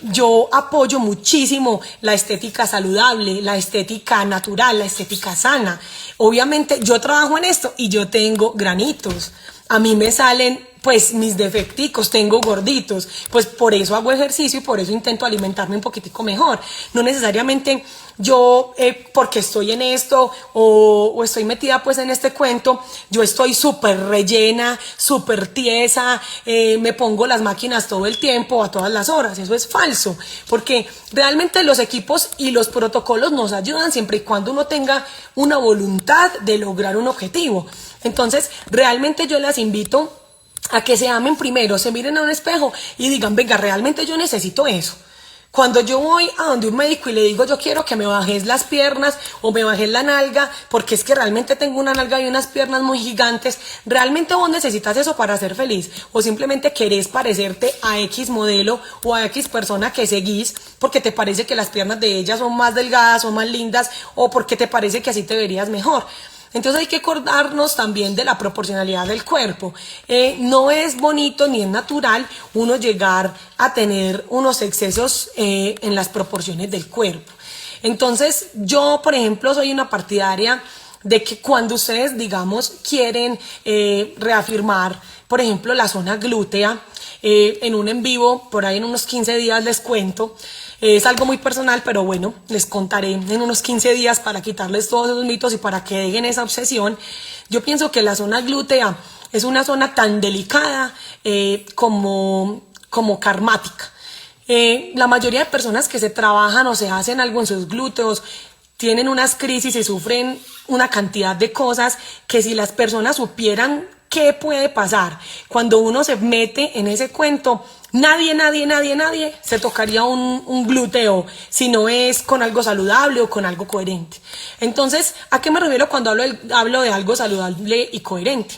Yo apoyo muchísimo la estética saludable, la estética natural, la estética sana. Obviamente yo trabajo en esto y yo tengo granitos. A mí me salen pues mis defecticos, tengo gorditos, pues por eso hago ejercicio y por eso intento alimentarme un poquitico mejor. No necesariamente yo, porque estoy en esto o estoy metida pues en este cuento, yo estoy súper rellena, súper tiesa, me pongo las máquinas todo el tiempo, a todas las horas. Eso es falso, porque realmente los equipos y los protocolos nos ayudan siempre y cuando uno tenga una voluntad de lograr un objetivo. Entonces, realmente yo las invito a que se amen primero, se miren a un espejo y digan, venga, realmente yo necesito eso. Cuando yo voy a donde un médico y le digo, yo quiero que me bajes las piernas o me bajes la nalga, porque es que realmente tengo una nalga y unas piernas muy gigantes, ¿realmente vos necesitas eso para ser feliz? O simplemente querés parecerte a X modelo o a X persona que seguís porque te parece que las piernas de ella son más delgadas o más lindas o porque te parece que así te verías mejor. Entonces hay que acordarnos también de la proporcionalidad del cuerpo. No es bonito ni es natural uno llegar a tener unos excesos en las proporciones del cuerpo. Entonces yo, por ejemplo, soy una partidaria de que cuando ustedes, digamos, quieren reafirmar, por ejemplo, la zona glútea, en un en vivo, por ahí en unos 15 días les cuento. Es algo muy personal, pero bueno, les contaré en unos 15 días para quitarles todos esos mitos y para que dejen esa obsesión. Yo pienso que la zona glútea es una zona tan delicada como karmática. La mayoría de personas que se trabajan o se hacen algo en sus glúteos tienen unas crisis y sufren una cantidad de cosas que si las personas supieran qué puede pasar cuando uno se mete en ese cuento, nadie se tocaría un glúteo si no es con algo saludable o con algo coherente. Entonces, ¿a qué me refiero cuando hablo de algo saludable y coherente?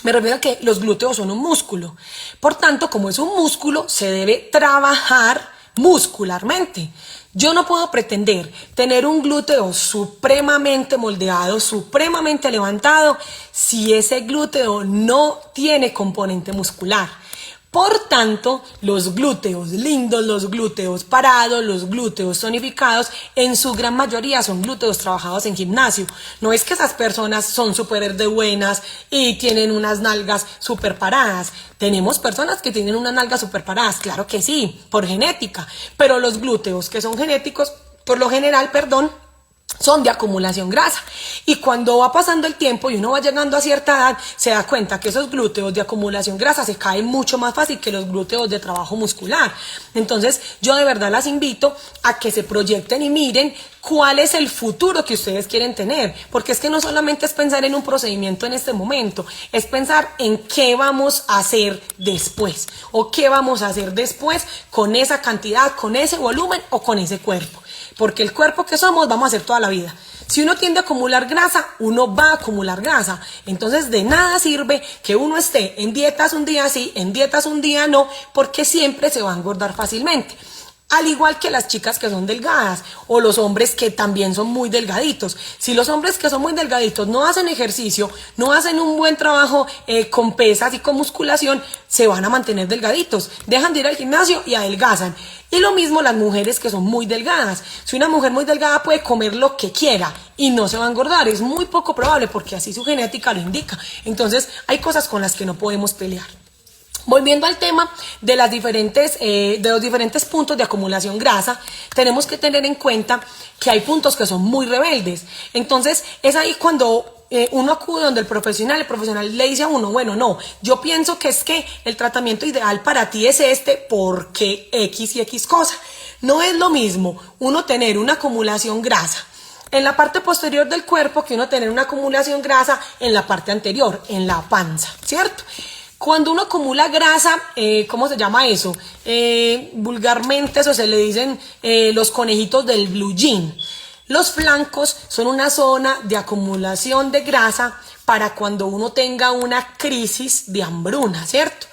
Me refiero a que los glúteos son un músculo. Por tanto, como es un músculo, se debe trabajar muscularmente. Yo no puedo pretender tener un glúteo supremamente moldeado, supremamente levantado, si ese glúteo no tiene componente muscular. Por tanto, los glúteos lindos, los glúteos parados, los glúteos tonificados, en su gran mayoría son glúteos trabajados en gimnasio. No es que esas personas son súper de buenas y tienen unas nalgas súper paradas. Tenemos personas que tienen unas nalgas súper paradas, claro que sí, por genética. Pero los glúteos que son genéticos, por lo general, son de acumulación grasa. Y cuando va pasando el tiempo y uno va llegando a cierta edad, se da cuenta que esos glúteos de acumulación grasa se caen mucho más fácil que los glúteos de trabajo muscular. Entonces, yo de verdad las invito a que se proyecten y miren cuál es el futuro que ustedes quieren tener. Porque es que no solamente es pensar en un procedimiento en este momento, es pensar en qué vamos a hacer después. O qué vamos a hacer después con esa cantidad, con ese volumen o con ese cuerpo. Porque el cuerpo que somos vamos a hacer toda la vida. Si uno tiende a acumular grasa, uno va a acumular grasa. Entonces de nada sirve que uno esté en dietas un día sí, en dietas un día no, porque siempre se va a engordar fácilmente. Al igual que las chicas que son delgadas o los hombres que también son muy delgaditos. Si los hombres que son muy delgaditos no hacen ejercicio, no hacen un buen trabajo con pesas y con musculación, se van a mantener delgaditos. Dejan de ir al gimnasio y adelgazan. Y lo mismo las mujeres que son muy delgadas. Si una mujer muy delgada puede comer lo que quiera y no se va a engordar, es muy poco probable porque así su genética lo indica. Entonces hay cosas con las que no podemos pelear. Volviendo al tema de los diferentes puntos de acumulación grasa, tenemos que tener en cuenta que hay puntos que son muy rebeldes. Entonces, es ahí cuando uno acude donde el profesional le dice a uno, bueno, no, yo pienso que es que el tratamiento ideal para ti es este porque X y X cosa. No es lo mismo uno tener una acumulación grasa en la parte posterior del cuerpo que uno tener una acumulación grasa en la parte anterior, en la panza, ¿cierto? Cuando uno acumula grasa, ¿cómo se llama eso? Vulgarmente eso se le dicen los conejitos del blue jean. Los flancos son una zona de acumulación de grasa para cuando uno tenga una crisis de hambruna, ¿cierto?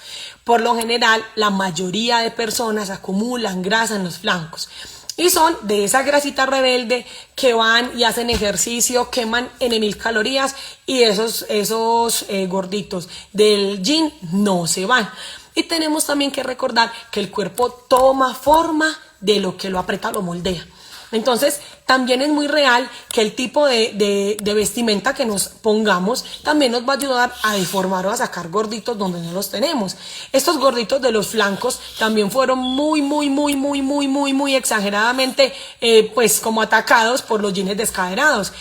Por lo general, la mayoría de personas acumulan grasa en los flancos. Y son de esa grasita rebelde que van y hacen ejercicio, queman N.000 calorías y esos gorditos del gym no se van. Y tenemos también que recordar que el cuerpo toma forma de lo que lo aprieta, lo moldea. Entonces, también es muy real que el tipo de vestimenta que nos pongamos también nos va a ayudar a deformar o a sacar gorditos donde no los tenemos. Estos gorditos de los flancos también fueron muy exageradamente, pues como atacados por los jeans descaderados.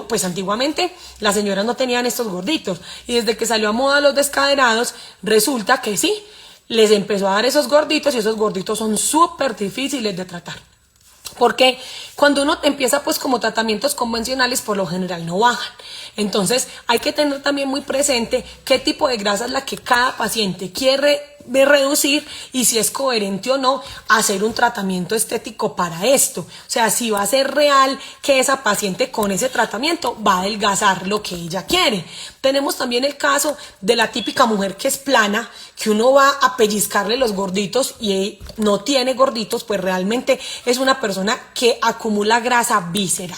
Pues antiguamente las señoras no tenían estos gorditos y desde que salió a moda los descaderados, resulta que sí, les empezó a dar esos gorditos y esos gorditos son súper difíciles de tratar. Porque cuando uno empieza pues como tratamientos convencionales por lo general no bajan. Entonces hay que tener también muy presente qué tipo de grasa es la que cada paciente quiere reducir y si es coherente o no hacer un tratamiento estético para esto. O sea, si va a ser real que esa paciente con ese tratamiento va a adelgazar lo que ella quiere. Tenemos también el caso de la típica mujer que es plana, que uno va a pellizcarle los gorditos y no tiene gorditos, pues realmente es una persona que acumula grasa visceral.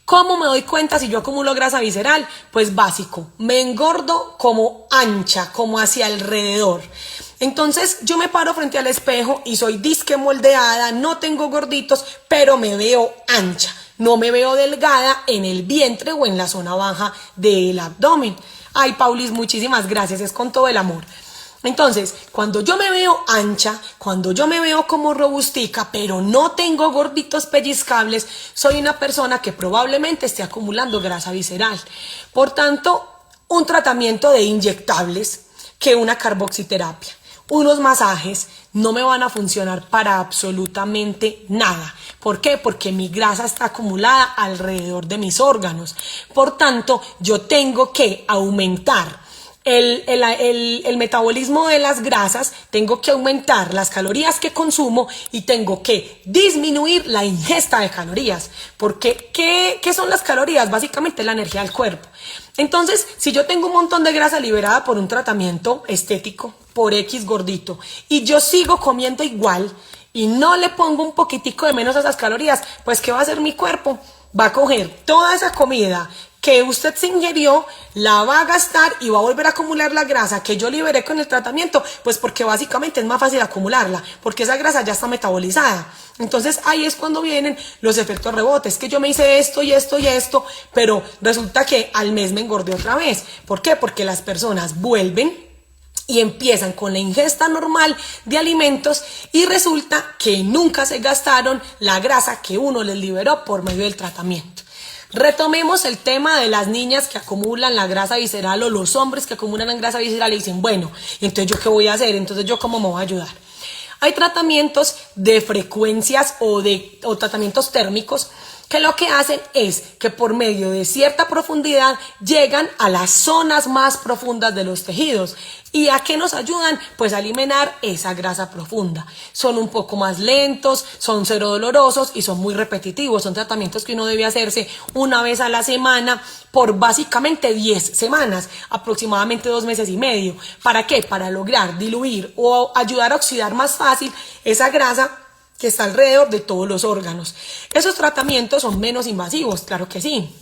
¿Cómo me doy cuenta si yo acumulo grasa visceral? Pues básico, me engordo como ancha, como hacia alrededor. Entonces yo me paro frente al espejo y soy disque moldeada, no tengo gorditos, pero me veo ancha. No me veo delgada en el vientre o en la zona baja del abdomen. Ay, Paulis, muchísimas gracias, es con todo el amor. Entonces, cuando yo me veo ancha, cuando yo me veo como robustica, pero no tengo gorditos pellizcables, soy una persona que probablemente esté acumulando grasa visceral. Por tanto, un tratamiento de inyectables que una carboxiterapia, unos masajes no me van a funcionar para absolutamente nada. ¿Por qué? Porque mi grasa está acumulada alrededor de mis órganos. Por tanto, yo tengo que aumentar el metabolismo de las grasas, tengo que aumentar las calorías que consumo y tengo que disminuir la ingesta de calorías. Porque, ¿qué son las calorías? Básicamente la energía del cuerpo. Entonces, si yo tengo un montón de grasa liberada por un tratamiento estético, por X gordito, y yo sigo comiendo igual y no le pongo un poquitico de menos a esas calorías, pues ¿qué va a hacer mi cuerpo? Va a coger toda esa comida que usted se ingirió, la va a gastar y va a volver a acumular la grasa que yo liberé con el tratamiento, pues porque básicamente es más fácil acumularla, porque esa grasa ya está metabolizada. Entonces ahí es cuando vienen los efectos rebotes, que yo me hice esto y esto y esto, pero resulta que al mes me engordé otra vez. ¿Por qué? Porque las personas vuelven y empiezan con la ingesta normal de alimentos y resulta que nunca se gastaron la grasa que uno les liberó por medio del tratamiento. Retomemos el tema de las niñas que acumulan la grasa visceral o los hombres que acumulan la grasa visceral y dicen, bueno, entonces ¿yo qué voy a hacer? Entonces ¿yo cómo me voy a ayudar? Hay tratamientos de frecuencias o tratamientos térmicos que lo que hacen es que por medio de cierta profundidad llegan a las zonas más profundas de los tejidos. ¿Y a qué nos ayudan? Pues a eliminar esa grasa profunda. Son un poco más lentos, son cero dolorosos y son muy repetitivos. Son tratamientos que uno debe hacerse una vez a la semana por básicamente 10 semanas, aproximadamente 2 meses y medio. ¿Para qué? Para lograr diluir o ayudar a oxidar más fácil esa grasa que está alrededor de todos los órganos. Esos tratamientos son menos invasivos, claro que sí.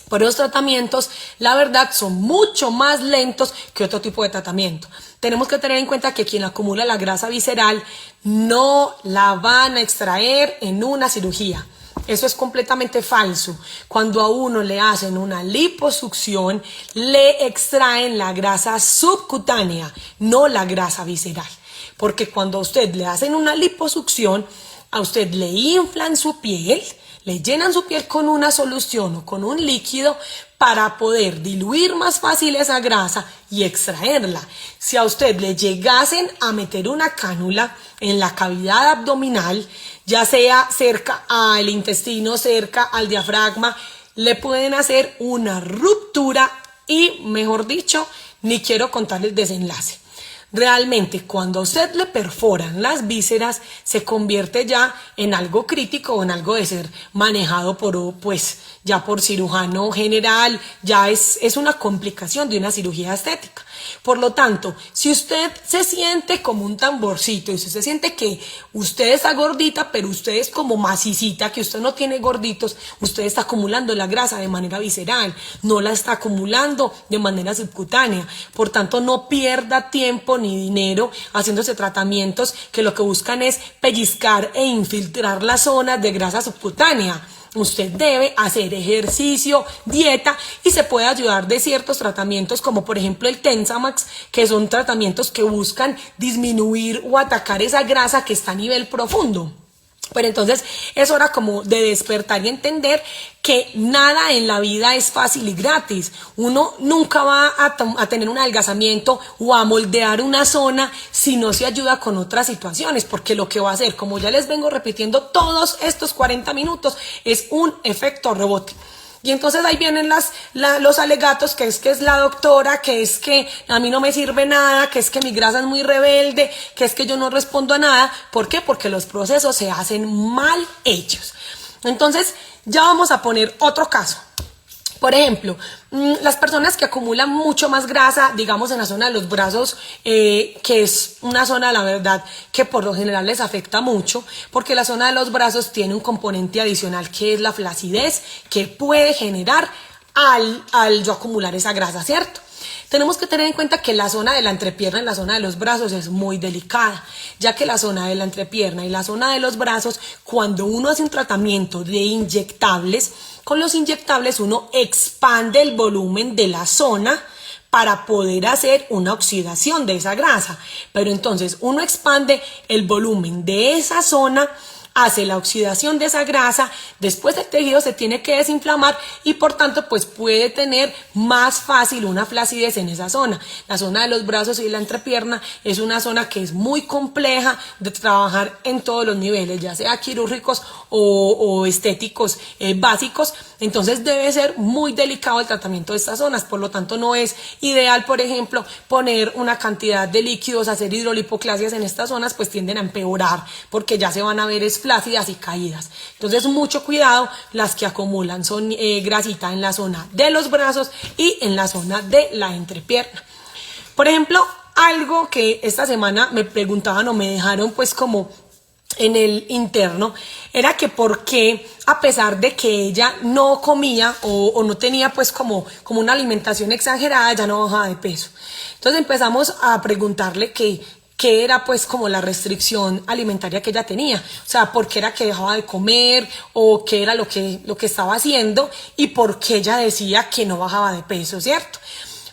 Pero esos tratamientos, la verdad, son mucho más lentos que otro tipo de tratamiento. Tenemos que tener en cuenta que quien acumula la grasa visceral no la van a extraer en una cirugía. Eso es completamente falso. Cuando a uno le hacen una liposucción, le extraen la grasa subcutánea, no la grasa visceral. Porque cuando a usted le hacen una liposucción, a usted le inflan su piel, le llenan su piel con una solución o con un líquido para poder diluir más fácil esa grasa y extraerla. Si a usted le llegasen a meter una cánula en la cavidad abdominal, ya sea cerca al intestino, cerca al diafragma, le pueden hacer una ruptura y, mejor dicho, ni quiero contarles el desenlace. Realmente, cuando a usted le perforan las vísceras, se convierte ya en algo crítico o en algo de ser manejado por, pues, ya por cirujano general, ya es una complicación de una cirugía estética. Por lo tanto, si usted se siente como un tamborcito y si usted siente que usted está gordita, pero usted es como macicita, que usted no tiene gorditos, usted está acumulando la grasa de manera visceral, no la está acumulando de manera subcutánea. Por tanto, no pierda tiempo ni dinero haciéndose tratamientos que lo que buscan es pellizcar e infiltrar las zonas de grasa subcutánea. Usted debe hacer ejercicio, dieta y se puede ayudar de ciertos tratamientos como por ejemplo el Tensamax, que son tratamientos que buscan disminuir o atacar esa grasa que está a nivel profundo. Pero entonces es hora como de despertar y entender que nada en la vida es fácil y gratis. Uno nunca va a tener un adelgazamiento o a moldear una zona si no se ayuda con otras situaciones, porque lo que va a hacer, como ya les vengo repitiendo todos estos 40 minutos, es un efecto rebote. Y entonces ahí vienen los alegatos, que es la doctora, que es que a mí no me sirve nada, que es que mi grasa es muy rebelde, que es que yo no respondo a nada. ¿Por qué? Porque los procesos se hacen mal hechos. Entonces ya vamos a poner otro caso. Por ejemplo, las personas que acumulan mucho más grasa, digamos en la zona de los brazos, que es una zona, la verdad, que por lo general les afecta mucho, porque la zona de los brazos tiene un componente adicional que es la flacidez, que puede generar al yo acumular esa grasa, ¿cierto? Tenemos que tener en cuenta que la zona de la entrepierna y la zona de los brazos es muy delicada, ya que la zona de la entrepierna y la zona de los brazos, cuando uno hace un tratamiento de inyectables, con los inyectables uno expande el volumen de la zona para poder hacer una oxidación de esa grasa. Pero entonces uno expande el volumen de esa zona, hace la oxidación de esa grasa, después el tejido se tiene que desinflamar y por tanto pues puede tener más fácil una flacidez en esa zona. La zona de los brazos y la entrepierna es una zona que es muy compleja de trabajar en todos los niveles, ya sea quirúrgicos o estéticos básicos. Entonces debe ser muy delicado el tratamiento de estas zonas, por lo tanto no es ideal, por ejemplo, poner una cantidad de líquidos, hacer hidrolipoclasias en estas zonas, pues tienden a empeorar porque ya se van a ver flácidas y caídas. Entonces mucho cuidado, las que acumulan son grasita en la zona de los brazos y en la zona de la entrepierna. Por ejemplo, algo que esta semana me preguntaban o me dejaron pues como en el interno, era que por qué, a pesar de que ella no comía o no tenía pues como una alimentación exagerada, ella no bajaba de peso. Entonces empezamos a preguntarle qué era pues como la restricción alimentaria que ella tenía, o sea, por qué era que dejaba de comer o qué era lo que estaba haciendo y por qué ella decía que no bajaba de peso, ¿cierto?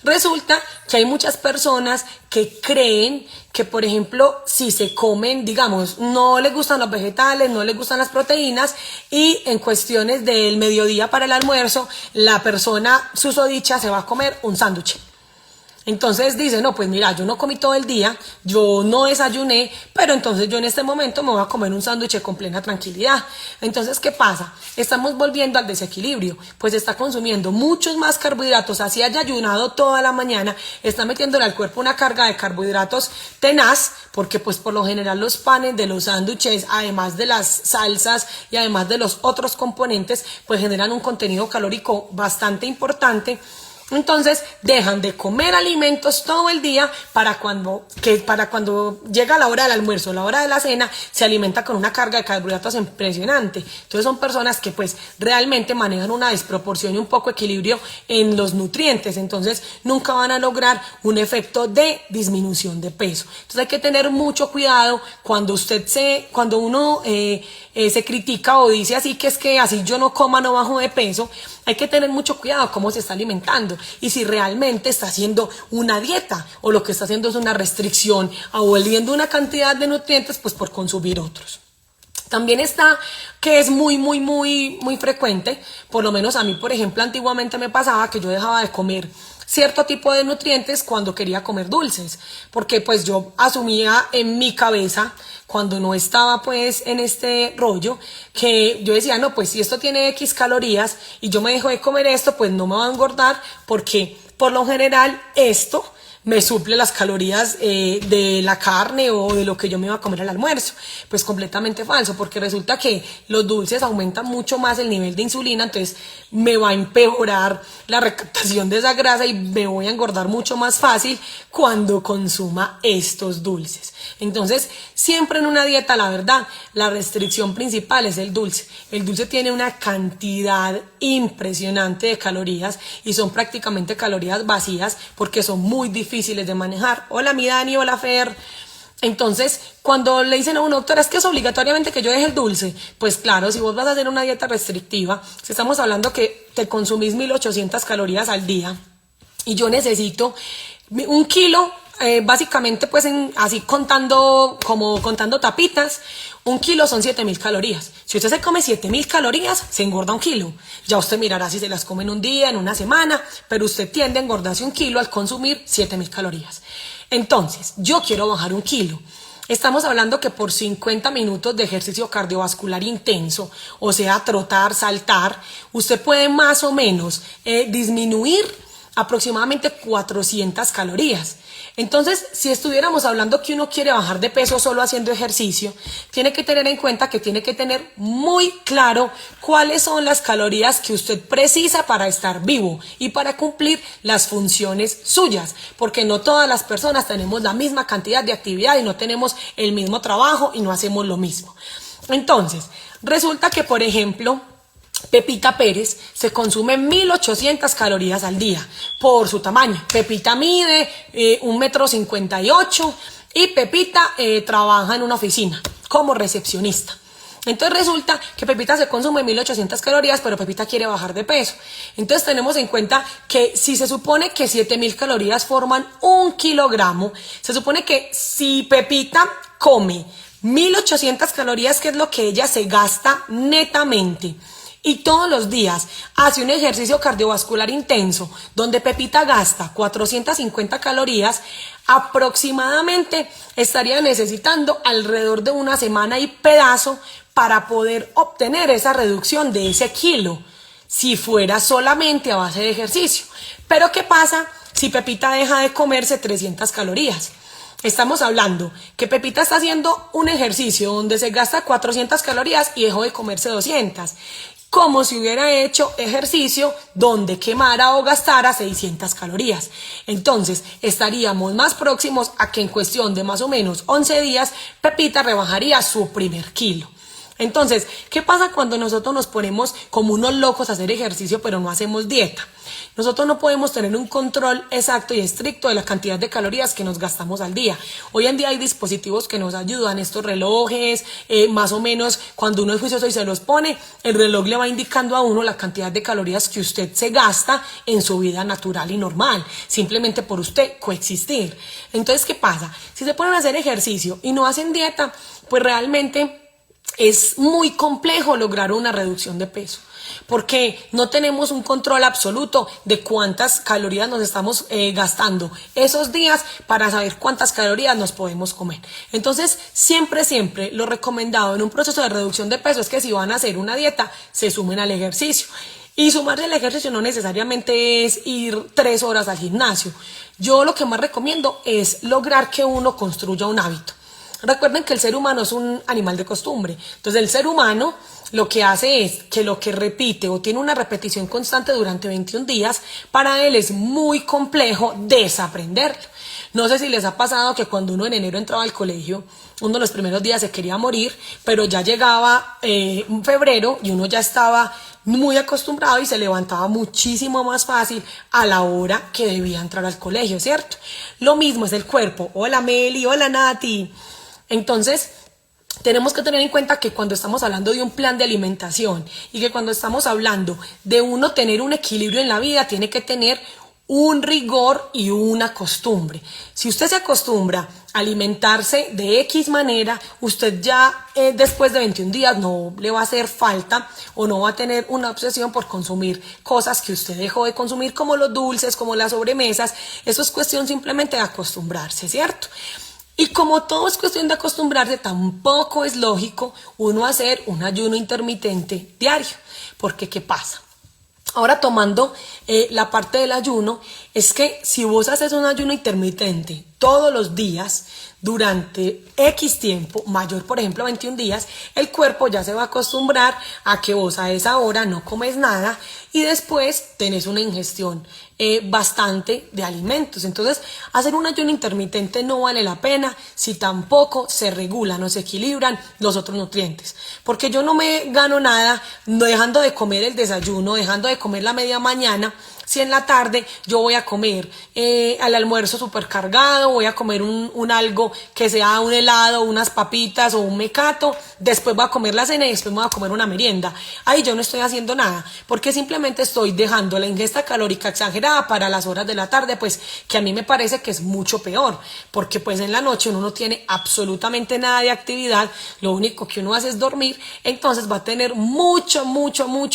Resulta que hay muchas personas que creen que, por ejemplo, si se comen, digamos, no les gustan los vegetales, no les gustan las proteínas y en cuestiones del mediodía para el almuerzo, la persona susodicha se va a comer un sándwich. Entonces dice, no, pues mira, yo no comí todo el día, yo no desayuné, pero entonces yo en este momento me voy a comer un sándwich con plena tranquilidad. Entonces, ¿qué pasa? Estamos volviendo al desequilibrio, pues está consumiendo muchos más carbohidratos, así haya ayunado toda la mañana, está metiéndole al cuerpo una carga de carbohidratos tenaz, porque pues por lo general los panes de los sándwiches, además de las salsas y además de los otros componentes, pues generan un contenido calórico bastante importante. Entonces dejan de comer alimentos todo el día para cuando llega la hora del almuerzo, la hora de la cena, se alimenta con una carga de carbohidratos impresionante. Entonces son personas que pues realmente manejan una desproporción y un poco equilibrio en los nutrientes. Entonces nunca van a lograr un efecto de disminución de peso. Entonces hay que tener mucho cuidado cuando uno se critica o dice así que es que así yo no coma no bajo de peso. Hay que tener mucho cuidado cómo se está alimentando y si realmente está haciendo una dieta o lo que está haciendo es una restricción, aboliendo una cantidad de nutrientes pues por consumir otros. También está que es muy frecuente, por lo menos a mí, por ejemplo, antiguamente me pasaba que yo dejaba de comer cierto tipo de nutrientes cuando quería comer dulces, porque pues yo asumía en mi cabeza, cuando no estaba pues en este rollo, que yo decía, no, pues si esto tiene X calorías y yo me dejo de comer esto, pues no me va a engordar, porque por lo general esto me suple las calorías de la carne o de lo que yo me iba a comer al almuerzo. Pues completamente falso, porque resulta que los dulces aumentan mucho más el nivel de insulina, entonces me va a empeorar la recaptación de esa grasa y me voy a engordar mucho más fácil cuando consuma estos dulces. Entonces, siempre en una dieta, la verdad, la restricción principal es el dulce. El dulce tiene una cantidad impresionante de calorías y son prácticamente calorías vacías porque son muy difíciles de manejar. Hola mi Dani, hola Fer. Entonces, cuando le dicen a una doctora, es que es obligatoriamente que yo deje el dulce, pues claro, si vos vas a hacer una dieta restrictiva, si estamos hablando que te consumís 1800 calorías al día y yo necesito un kilo, básicamente pues así contando, como contando tapitas, un kilo son 7000 calorías. Si usted se come 7000 calorías, se engorda un kilo. Ya usted mirará si se las come en un día, en una semana, pero usted tiende a engordarse un kilo al consumir 7000 calorías. Entonces, yo quiero bajar un kilo. Estamos hablando que por 50 minutos de ejercicio cardiovascular intenso, o sea, trotar, saltar, usted puede más o menos disminuir aproximadamente 400 calorías. Entonces, si estuviéramos hablando que uno quiere bajar de peso solo haciendo ejercicio, tiene que tener en cuenta que tiene que tener muy claro cuáles son las calorías que usted precisa para estar vivo y para cumplir las funciones suyas, porque no todas las personas tenemos la misma cantidad de actividad y no tenemos el mismo trabajo y no hacemos lo mismo. Entonces, resulta que, por ejemplo, Pepita Pérez se consume 1800 calorías al día por su tamaño. Pepita mide 1,58 m y Pepita trabaja en una oficina como recepcionista. Entonces resulta que Pepita se consume 1800 calorías, pero Pepita quiere bajar de peso. Entonces tenemos en cuenta que si se supone que 7000 calorías forman 1 kilogramo, se supone que si Pepita come 1800 calorías, que es lo que ella se gasta netamente, y todos los días hace un ejercicio cardiovascular intenso donde Pepita gasta 450 calorías, aproximadamente estaría necesitando alrededor de una semana y pedazo para poder obtener esa reducción de ese kilo, si fuera solamente a base de ejercicio. Pero ¿qué pasa si Pepita deja de comerse 300 calorías? Estamos hablando que Pepita está haciendo un ejercicio donde se gasta 400 calorías y dejó de comerse 200. Como si hubiera hecho ejercicio donde quemara o gastara 600 calorías. Entonces, estaríamos más próximos a que en cuestión de más o menos 11 días, Pepita rebajaría su primer kilo. Entonces, ¿qué pasa cuando nosotros nos ponemos como unos locos a hacer ejercicio pero no hacemos dieta? Nosotros no podemos tener un control exacto y estricto de la cantidad de calorías que nos gastamos al día. Hoy en día hay dispositivos que nos ayudan, estos relojes, más o menos cuando uno es juicioso y se los pone, el reloj le va indicando a uno la cantidad de calorías que usted se gasta en su vida natural y normal, simplemente por usted coexistir. Entonces, ¿qué pasa? Si se ponen a hacer ejercicio y no hacen dieta, pues realmente es muy complejo lograr una reducción de peso, porque no tenemos un control absoluto de cuántas calorías nos estamos gastando esos días para saber cuántas calorías nos podemos comer. Entonces, siempre lo recomendado en un proceso de reducción de peso es que si van a hacer una dieta, se sumen al ejercicio. Y sumarse al ejercicio no necesariamente es ir 3 horas al gimnasio. Yo lo que más recomiendo es lograr que uno construya un hábito. Recuerden que el ser humano es un animal de costumbre. Entonces el ser humano lo que hace es que lo que repite o tiene una repetición constante durante 21 días, para él es muy complejo desaprenderlo. No sé si les ha pasado que cuando uno en enero entraba al colegio, uno de los primeros días se quería morir, pero ya llegaba febrero y uno ya estaba muy acostumbrado y se levantaba muchísimo más fácil a la hora que debía entrar al colegio, ¿cierto? Lo mismo es el cuerpo. Hola Meli, hola Nati. Entonces, tenemos que tener en cuenta que cuando estamos hablando de un plan de alimentación y que cuando estamos hablando de uno tener un equilibrio en la vida, tiene que tener un rigor y una costumbre. Si usted se acostumbra a alimentarse de X manera, usted ya después de 21 días no le va a hacer falta o no va a tener una obsesión por consumir cosas que usted dejó de consumir, como los dulces, como las sobremesas. Eso es cuestión simplemente de acostumbrarse, ¿cierto? Y como todo es cuestión de acostumbrarse, tampoco es lógico uno hacer un ayuno intermitente diario. Porque ¿qué pasa? Ahora, tomando la parte del ayuno, es que si vos haces un ayuno intermitente todos los días durante X tiempo, mayor por ejemplo 21 días, el cuerpo ya se va a acostumbrar a que vos a esa hora no comes nada y después tenés una ingestión bastante de alimentos. Entonces, hacer un ayuno intermitente no vale la pena si tampoco se regulan o se equilibran los otros nutrientes. Porque yo no me gano nada dejando de comer el desayuno, dejando de comer la media mañana, si en la tarde yo voy a comer al almuerzo súper cargado, voy a comer un algo que sea un helado, unas papitas o un mecato, después voy a comer la cena y después me voy a comer una merienda. Ahí yo no estoy haciendo nada, porque simplemente estoy dejando la ingesta calórica exagerada para las horas de la tarde, pues que a mí me parece que es mucho peor, porque pues en la noche uno no tiene absolutamente nada de actividad, lo único que uno hace es dormir, entonces va a tener mucho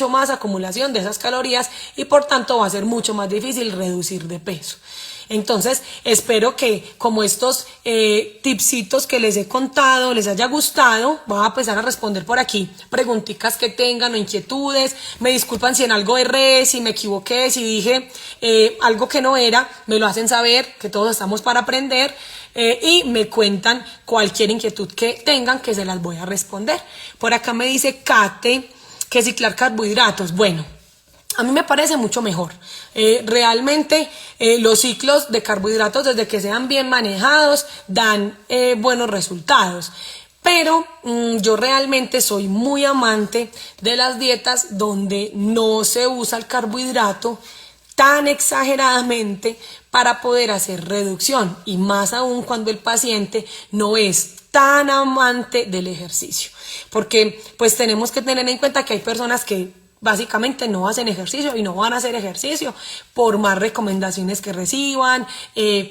más acumulación de esas calorías y por tanto va a ser mucho más difícil reducir de peso. Entonces, espero que como estos tipsitos que les he contado les haya gustado. Voy a empezar a responder por aquí preguntitas que tengan o inquietudes. Me disculpan si en algo erré, si me equivoqué, si dije algo que no era. Me lo hacen saber, que todos estamos para aprender. Y me cuentan cualquier inquietud que tengan, que se las voy a responder. Por acá me dice Kate que ciclar carbohidratos. Bueno, a mí me parece mucho mejor. Realmente los ciclos de carbohidratos, desde que sean bien manejados, dan buenos resultados. Pero yo realmente soy muy amante de las dietas donde no se usa el carbohidrato tan exageradamente para poder hacer reducción, y más aún cuando el paciente no es tan amante del ejercicio, porque pues tenemos que tener en cuenta que hay personas que básicamente no hacen ejercicio y no van a hacer ejercicio por más recomendaciones que reciban,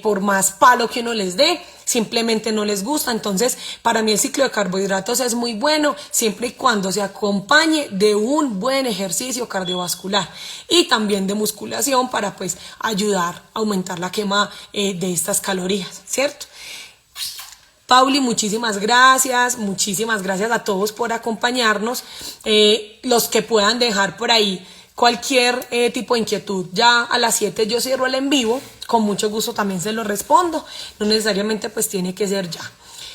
por más palo que uno les dé, simplemente no les gusta. Entonces, para mí el ciclo de carbohidratos es muy bueno siempre y cuando se acompañe de un buen ejercicio cardiovascular y también de musculación para pues ayudar a aumentar la quema de estas calorías, ¿cierto? Pauli, muchísimas gracias a todos por acompañarnos. Los que puedan dejar por ahí cualquier tipo de inquietud, ya a las 7 yo cierro el en vivo, con mucho gusto también se lo respondo, no necesariamente pues tiene que ser ya.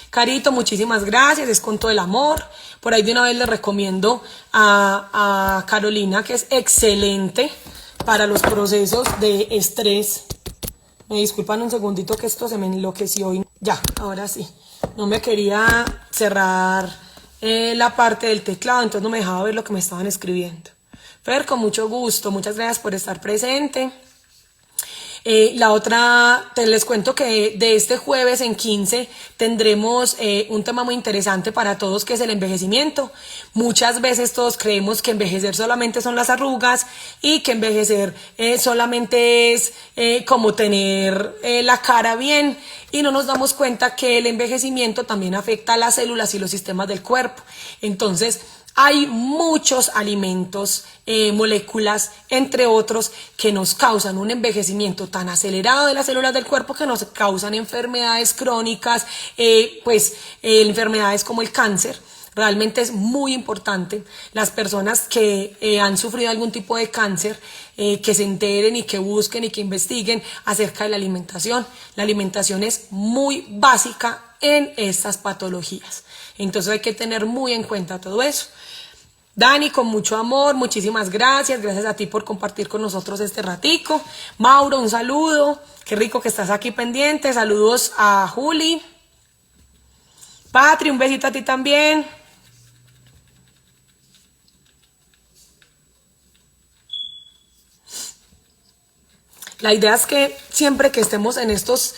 Carito, muchísimas gracias, es con todo el amor. Por ahí de una vez les recomiendo a Carolina, que es excelente para los procesos de estrés. Me disculpan un segundito que esto se me enloqueció y ya, ahora sí. No me quería cerrar la parte del teclado, entonces no me dejaba ver lo que me estaban escribiendo. Fer, con mucho gusto, muchas gracias por estar presente. La otra, les cuento que de este jueves en 15 tendremos un tema muy interesante para todos, que es el envejecimiento. Muchas veces todos creemos que envejecer solamente son las arrugas y que envejecer solamente es como tener la cara bien, y no nos damos cuenta que el envejecimiento también afecta a las células y los sistemas del cuerpo. Entonces, hay muchos alimentos, moléculas, entre otros, que nos causan un envejecimiento tan acelerado de las células del cuerpo que nos causan enfermedades crónicas, enfermedades como el cáncer. Realmente es muy importante las personas que han sufrido algún tipo de cáncer, que se enteren y que busquen y que investiguen acerca de la alimentación. La alimentación es muy básica en estas patologías. Entonces hay que tener muy en cuenta todo eso. Dani, con mucho amor, muchísimas gracias. Gracias a ti por compartir con nosotros este ratico. Mauro, un saludo. Qué rico que estás aquí pendiente. Saludos a Juli. Patri, un besito a ti también. La idea es que siempre que estemos en estos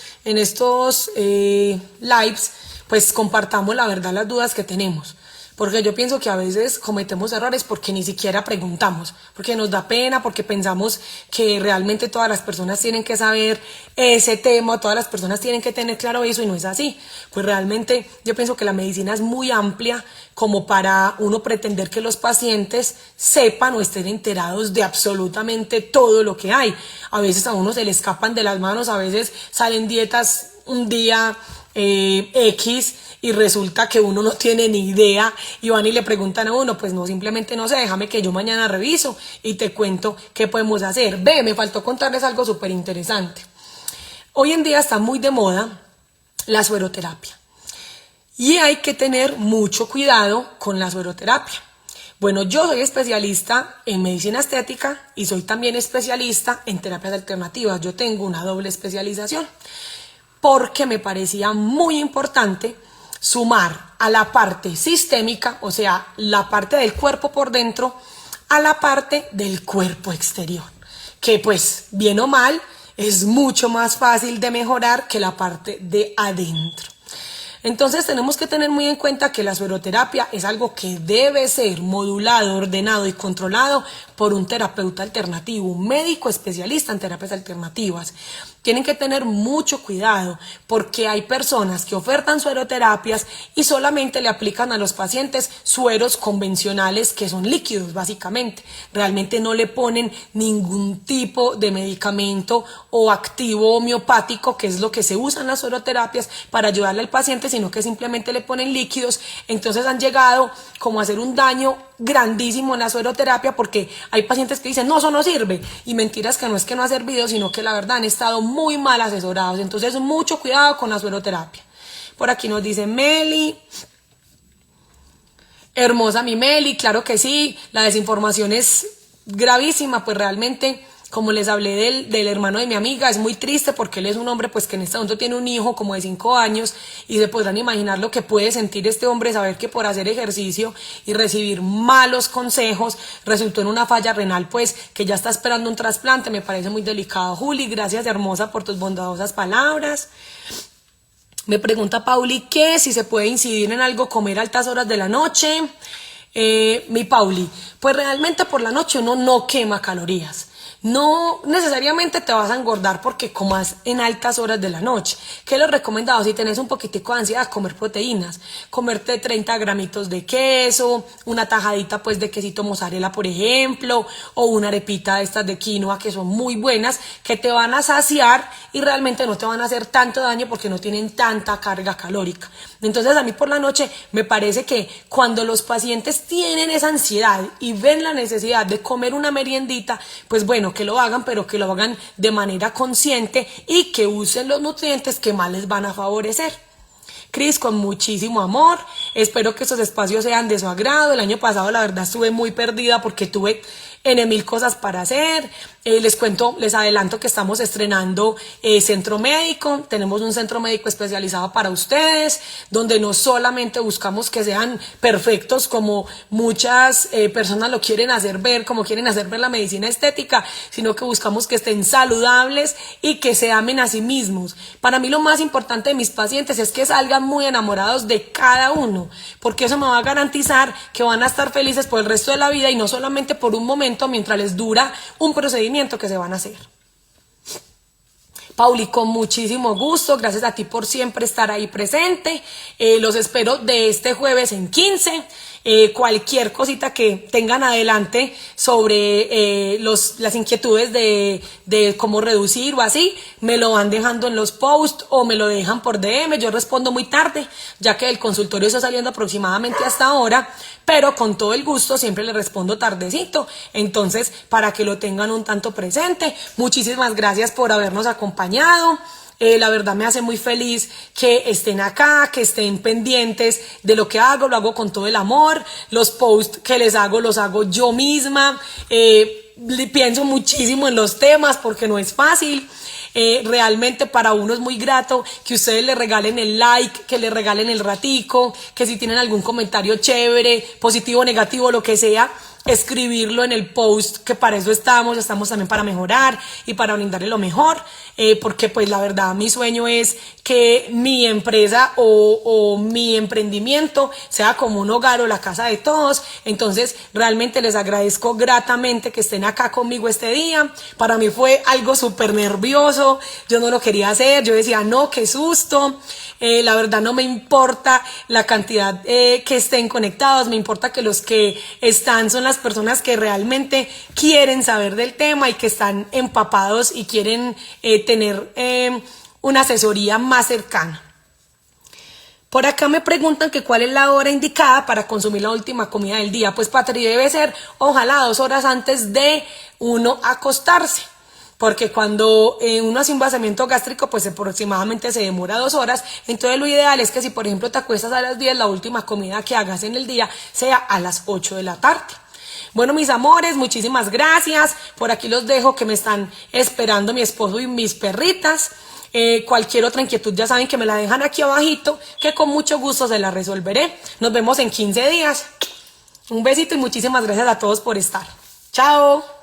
lives, pues compartamos la verdad, las dudas que tenemos. Porque yo pienso que a veces cometemos errores porque ni siquiera preguntamos, porque nos da pena, porque pensamos que realmente todas las personas tienen que saber ese tema, todas las personas tienen que tener claro eso, y no es así. Pues realmente yo pienso que la medicina es muy amplia como para uno pretender que los pacientes sepan o estén enterados de absolutamente todo lo que hay. A veces a uno se le escapan de las manos, a veces salen dietas un día X y resulta que uno no tiene ni idea y van y le preguntan a uno, pues no, simplemente no sé, déjame que yo mañana reviso y te cuento qué podemos hacer. Ve, me faltó contarles algo súper interesante. Hoy en día está muy de moda la sueroterapia y hay que tener mucho cuidado con la sueroterapia. Bueno, yo soy especialista en medicina estética y soy también especialista en terapias alternativas. Yo tengo una doble especialización porque me parecía muy importante sumar a la parte sistémica, o sea, la parte del cuerpo por dentro, a la parte del cuerpo exterior, que pues bien o mal es mucho más fácil de mejorar que la parte de adentro. Entonces tenemos que tener muy en cuenta que la sueroterapia es algo que debe ser modulado, ordenado y controlado por un terapeuta alternativo, un médico especialista en terapias alternativas. Tienen que tener mucho cuidado porque hay personas que ofertan sueroterapias y solamente le aplican a los pacientes sueros convencionales que son líquidos básicamente. Realmente no le ponen ningún tipo de medicamento o activo homeopático, que es lo que se usa en las sueroterapias para ayudarle al paciente, sino que simplemente le ponen líquidos. Entonces han llegado como a hacer un daño grandísimo en la sueroterapia porque hay pacientes que dicen, no, eso no sirve. Y mentiras que no es que no ha servido, sino que la verdad han estado muy mal asesorados. Entonces mucho cuidado con la sueroterapia. Por aquí nos dice Meli. Hermosa mi Meli, claro que sí, la desinformación es gravísima, pues realmente, como les hablé del hermano de mi amiga, es muy triste porque él es un hombre pues que en este momento tiene un hijo como de 5 años y se podrán imaginar lo que puede sentir este hombre, saber que por hacer ejercicio y recibir malos consejos resultó en una falla renal, pues que ya está esperando un trasplante. Me parece muy delicado. Juli, gracias hermosa por tus bondadosas palabras. Me pregunta Pauli que si se puede incidir en algo comer a altas horas de la noche. Mi Pauli, pues realmente por la noche uno no quema calorías. No necesariamente te vas a engordar porque comas en altas horas de la noche. ¿Qué es lo recomendado? Si tenés un poquitico de ansiedad, comer proteínas. Comerte 30 gramitos de queso, una tajadita pues de quesito mozzarella, por ejemplo, o una arepita de estas de quinoa que son muy buenas, que te van a saciar y realmente no te van a hacer tanto daño porque no tienen tanta carga calórica. Entonces a mí por la noche me parece que cuando los pacientes tienen esa ansiedad y ven la necesidad de comer una meriendita, pues bueno, que lo hagan, pero que lo hagan de manera consciente y que usen los nutrientes que más les van a favorecer. Cris, con muchísimo amor, espero que estos espacios sean de su agrado. El año pasado la verdad estuve muy perdida porque tuve mil cosas para hacer. Les cuento, les adelanto que estamos estrenando centro médico. Tenemos un centro médico especializado para ustedes, donde no solamente buscamos que sean perfectos como muchas personas lo quieren hacer ver, como quieren hacer ver la medicina estética, sino que buscamos que estén saludables y que se amen a sí mismos. Para mí lo más importante de mis pacientes es que salgan muy enamorados de cada uno, porque eso me va a garantizar que van a estar felices por el resto de la vida y no solamente por un momento mientras les dura un procedimiento que se van a hacer. Pauli, con muchísimo gusto, gracias a ti por siempre estar ahí presente. Los espero de este jueves en 15. Cualquier cosita que tengan adelante sobre las inquietudes de cómo reducir o así, me lo van dejando en los posts o me lo dejan por DM. Yo respondo muy tarde, ya que el consultorio está saliendo aproximadamente hasta ahora, pero con todo el gusto siempre le respondo tardecito. Entonces, para que lo tengan un tanto presente, muchísimas gracias por habernos acompañado. La verdad me hace muy feliz que estén acá, que estén pendientes de lo que hago, lo hago con todo el amor. Los posts que les hago los hago yo misma. Pienso muchísimo en los temas porque no es fácil. Realmente para uno es muy grato que ustedes le regalen el like, que le regalen el ratico, que si tienen algún comentario chévere, positivo o negativo, lo que sea, escribirlo en el post, que para eso estamos también para mejorar y para brindarle lo mejor, porque pues la verdad mi sueño es que mi empresa o mi emprendimiento sea como un hogar o la casa de todos. Entonces realmente les agradezco gratamente que estén acá conmigo este día. Para mí fue algo súper nervioso, yo no lo quería hacer, yo decía no, qué susto. La verdad no me importa la cantidad que estén conectados, me importa que los que están son las personas que realmente quieren saber del tema y que están empapados y quieren tener una asesoría más cercana. Por acá me preguntan que cuál es la hora indicada para consumir la última comida del día. Pues Patri, debe ser ojalá 2 horas antes de uno acostarse. Porque cuando uno hace un vaciamiento gástrico, pues aproximadamente se demora 2 horas. Entonces lo ideal es que si por ejemplo te acuestas a las 10, la última comida que hagas en el día sea a las 8 de la tarde. Bueno, mis amores, muchísimas gracias. Por aquí los dejo que me están esperando mi esposo y mis perritas. Cualquier otra inquietud ya saben que me la dejan aquí abajito, que con mucho gusto se la resolveré. Nos vemos en 15 días. Un besito y muchísimas gracias a todos por estar. Chao.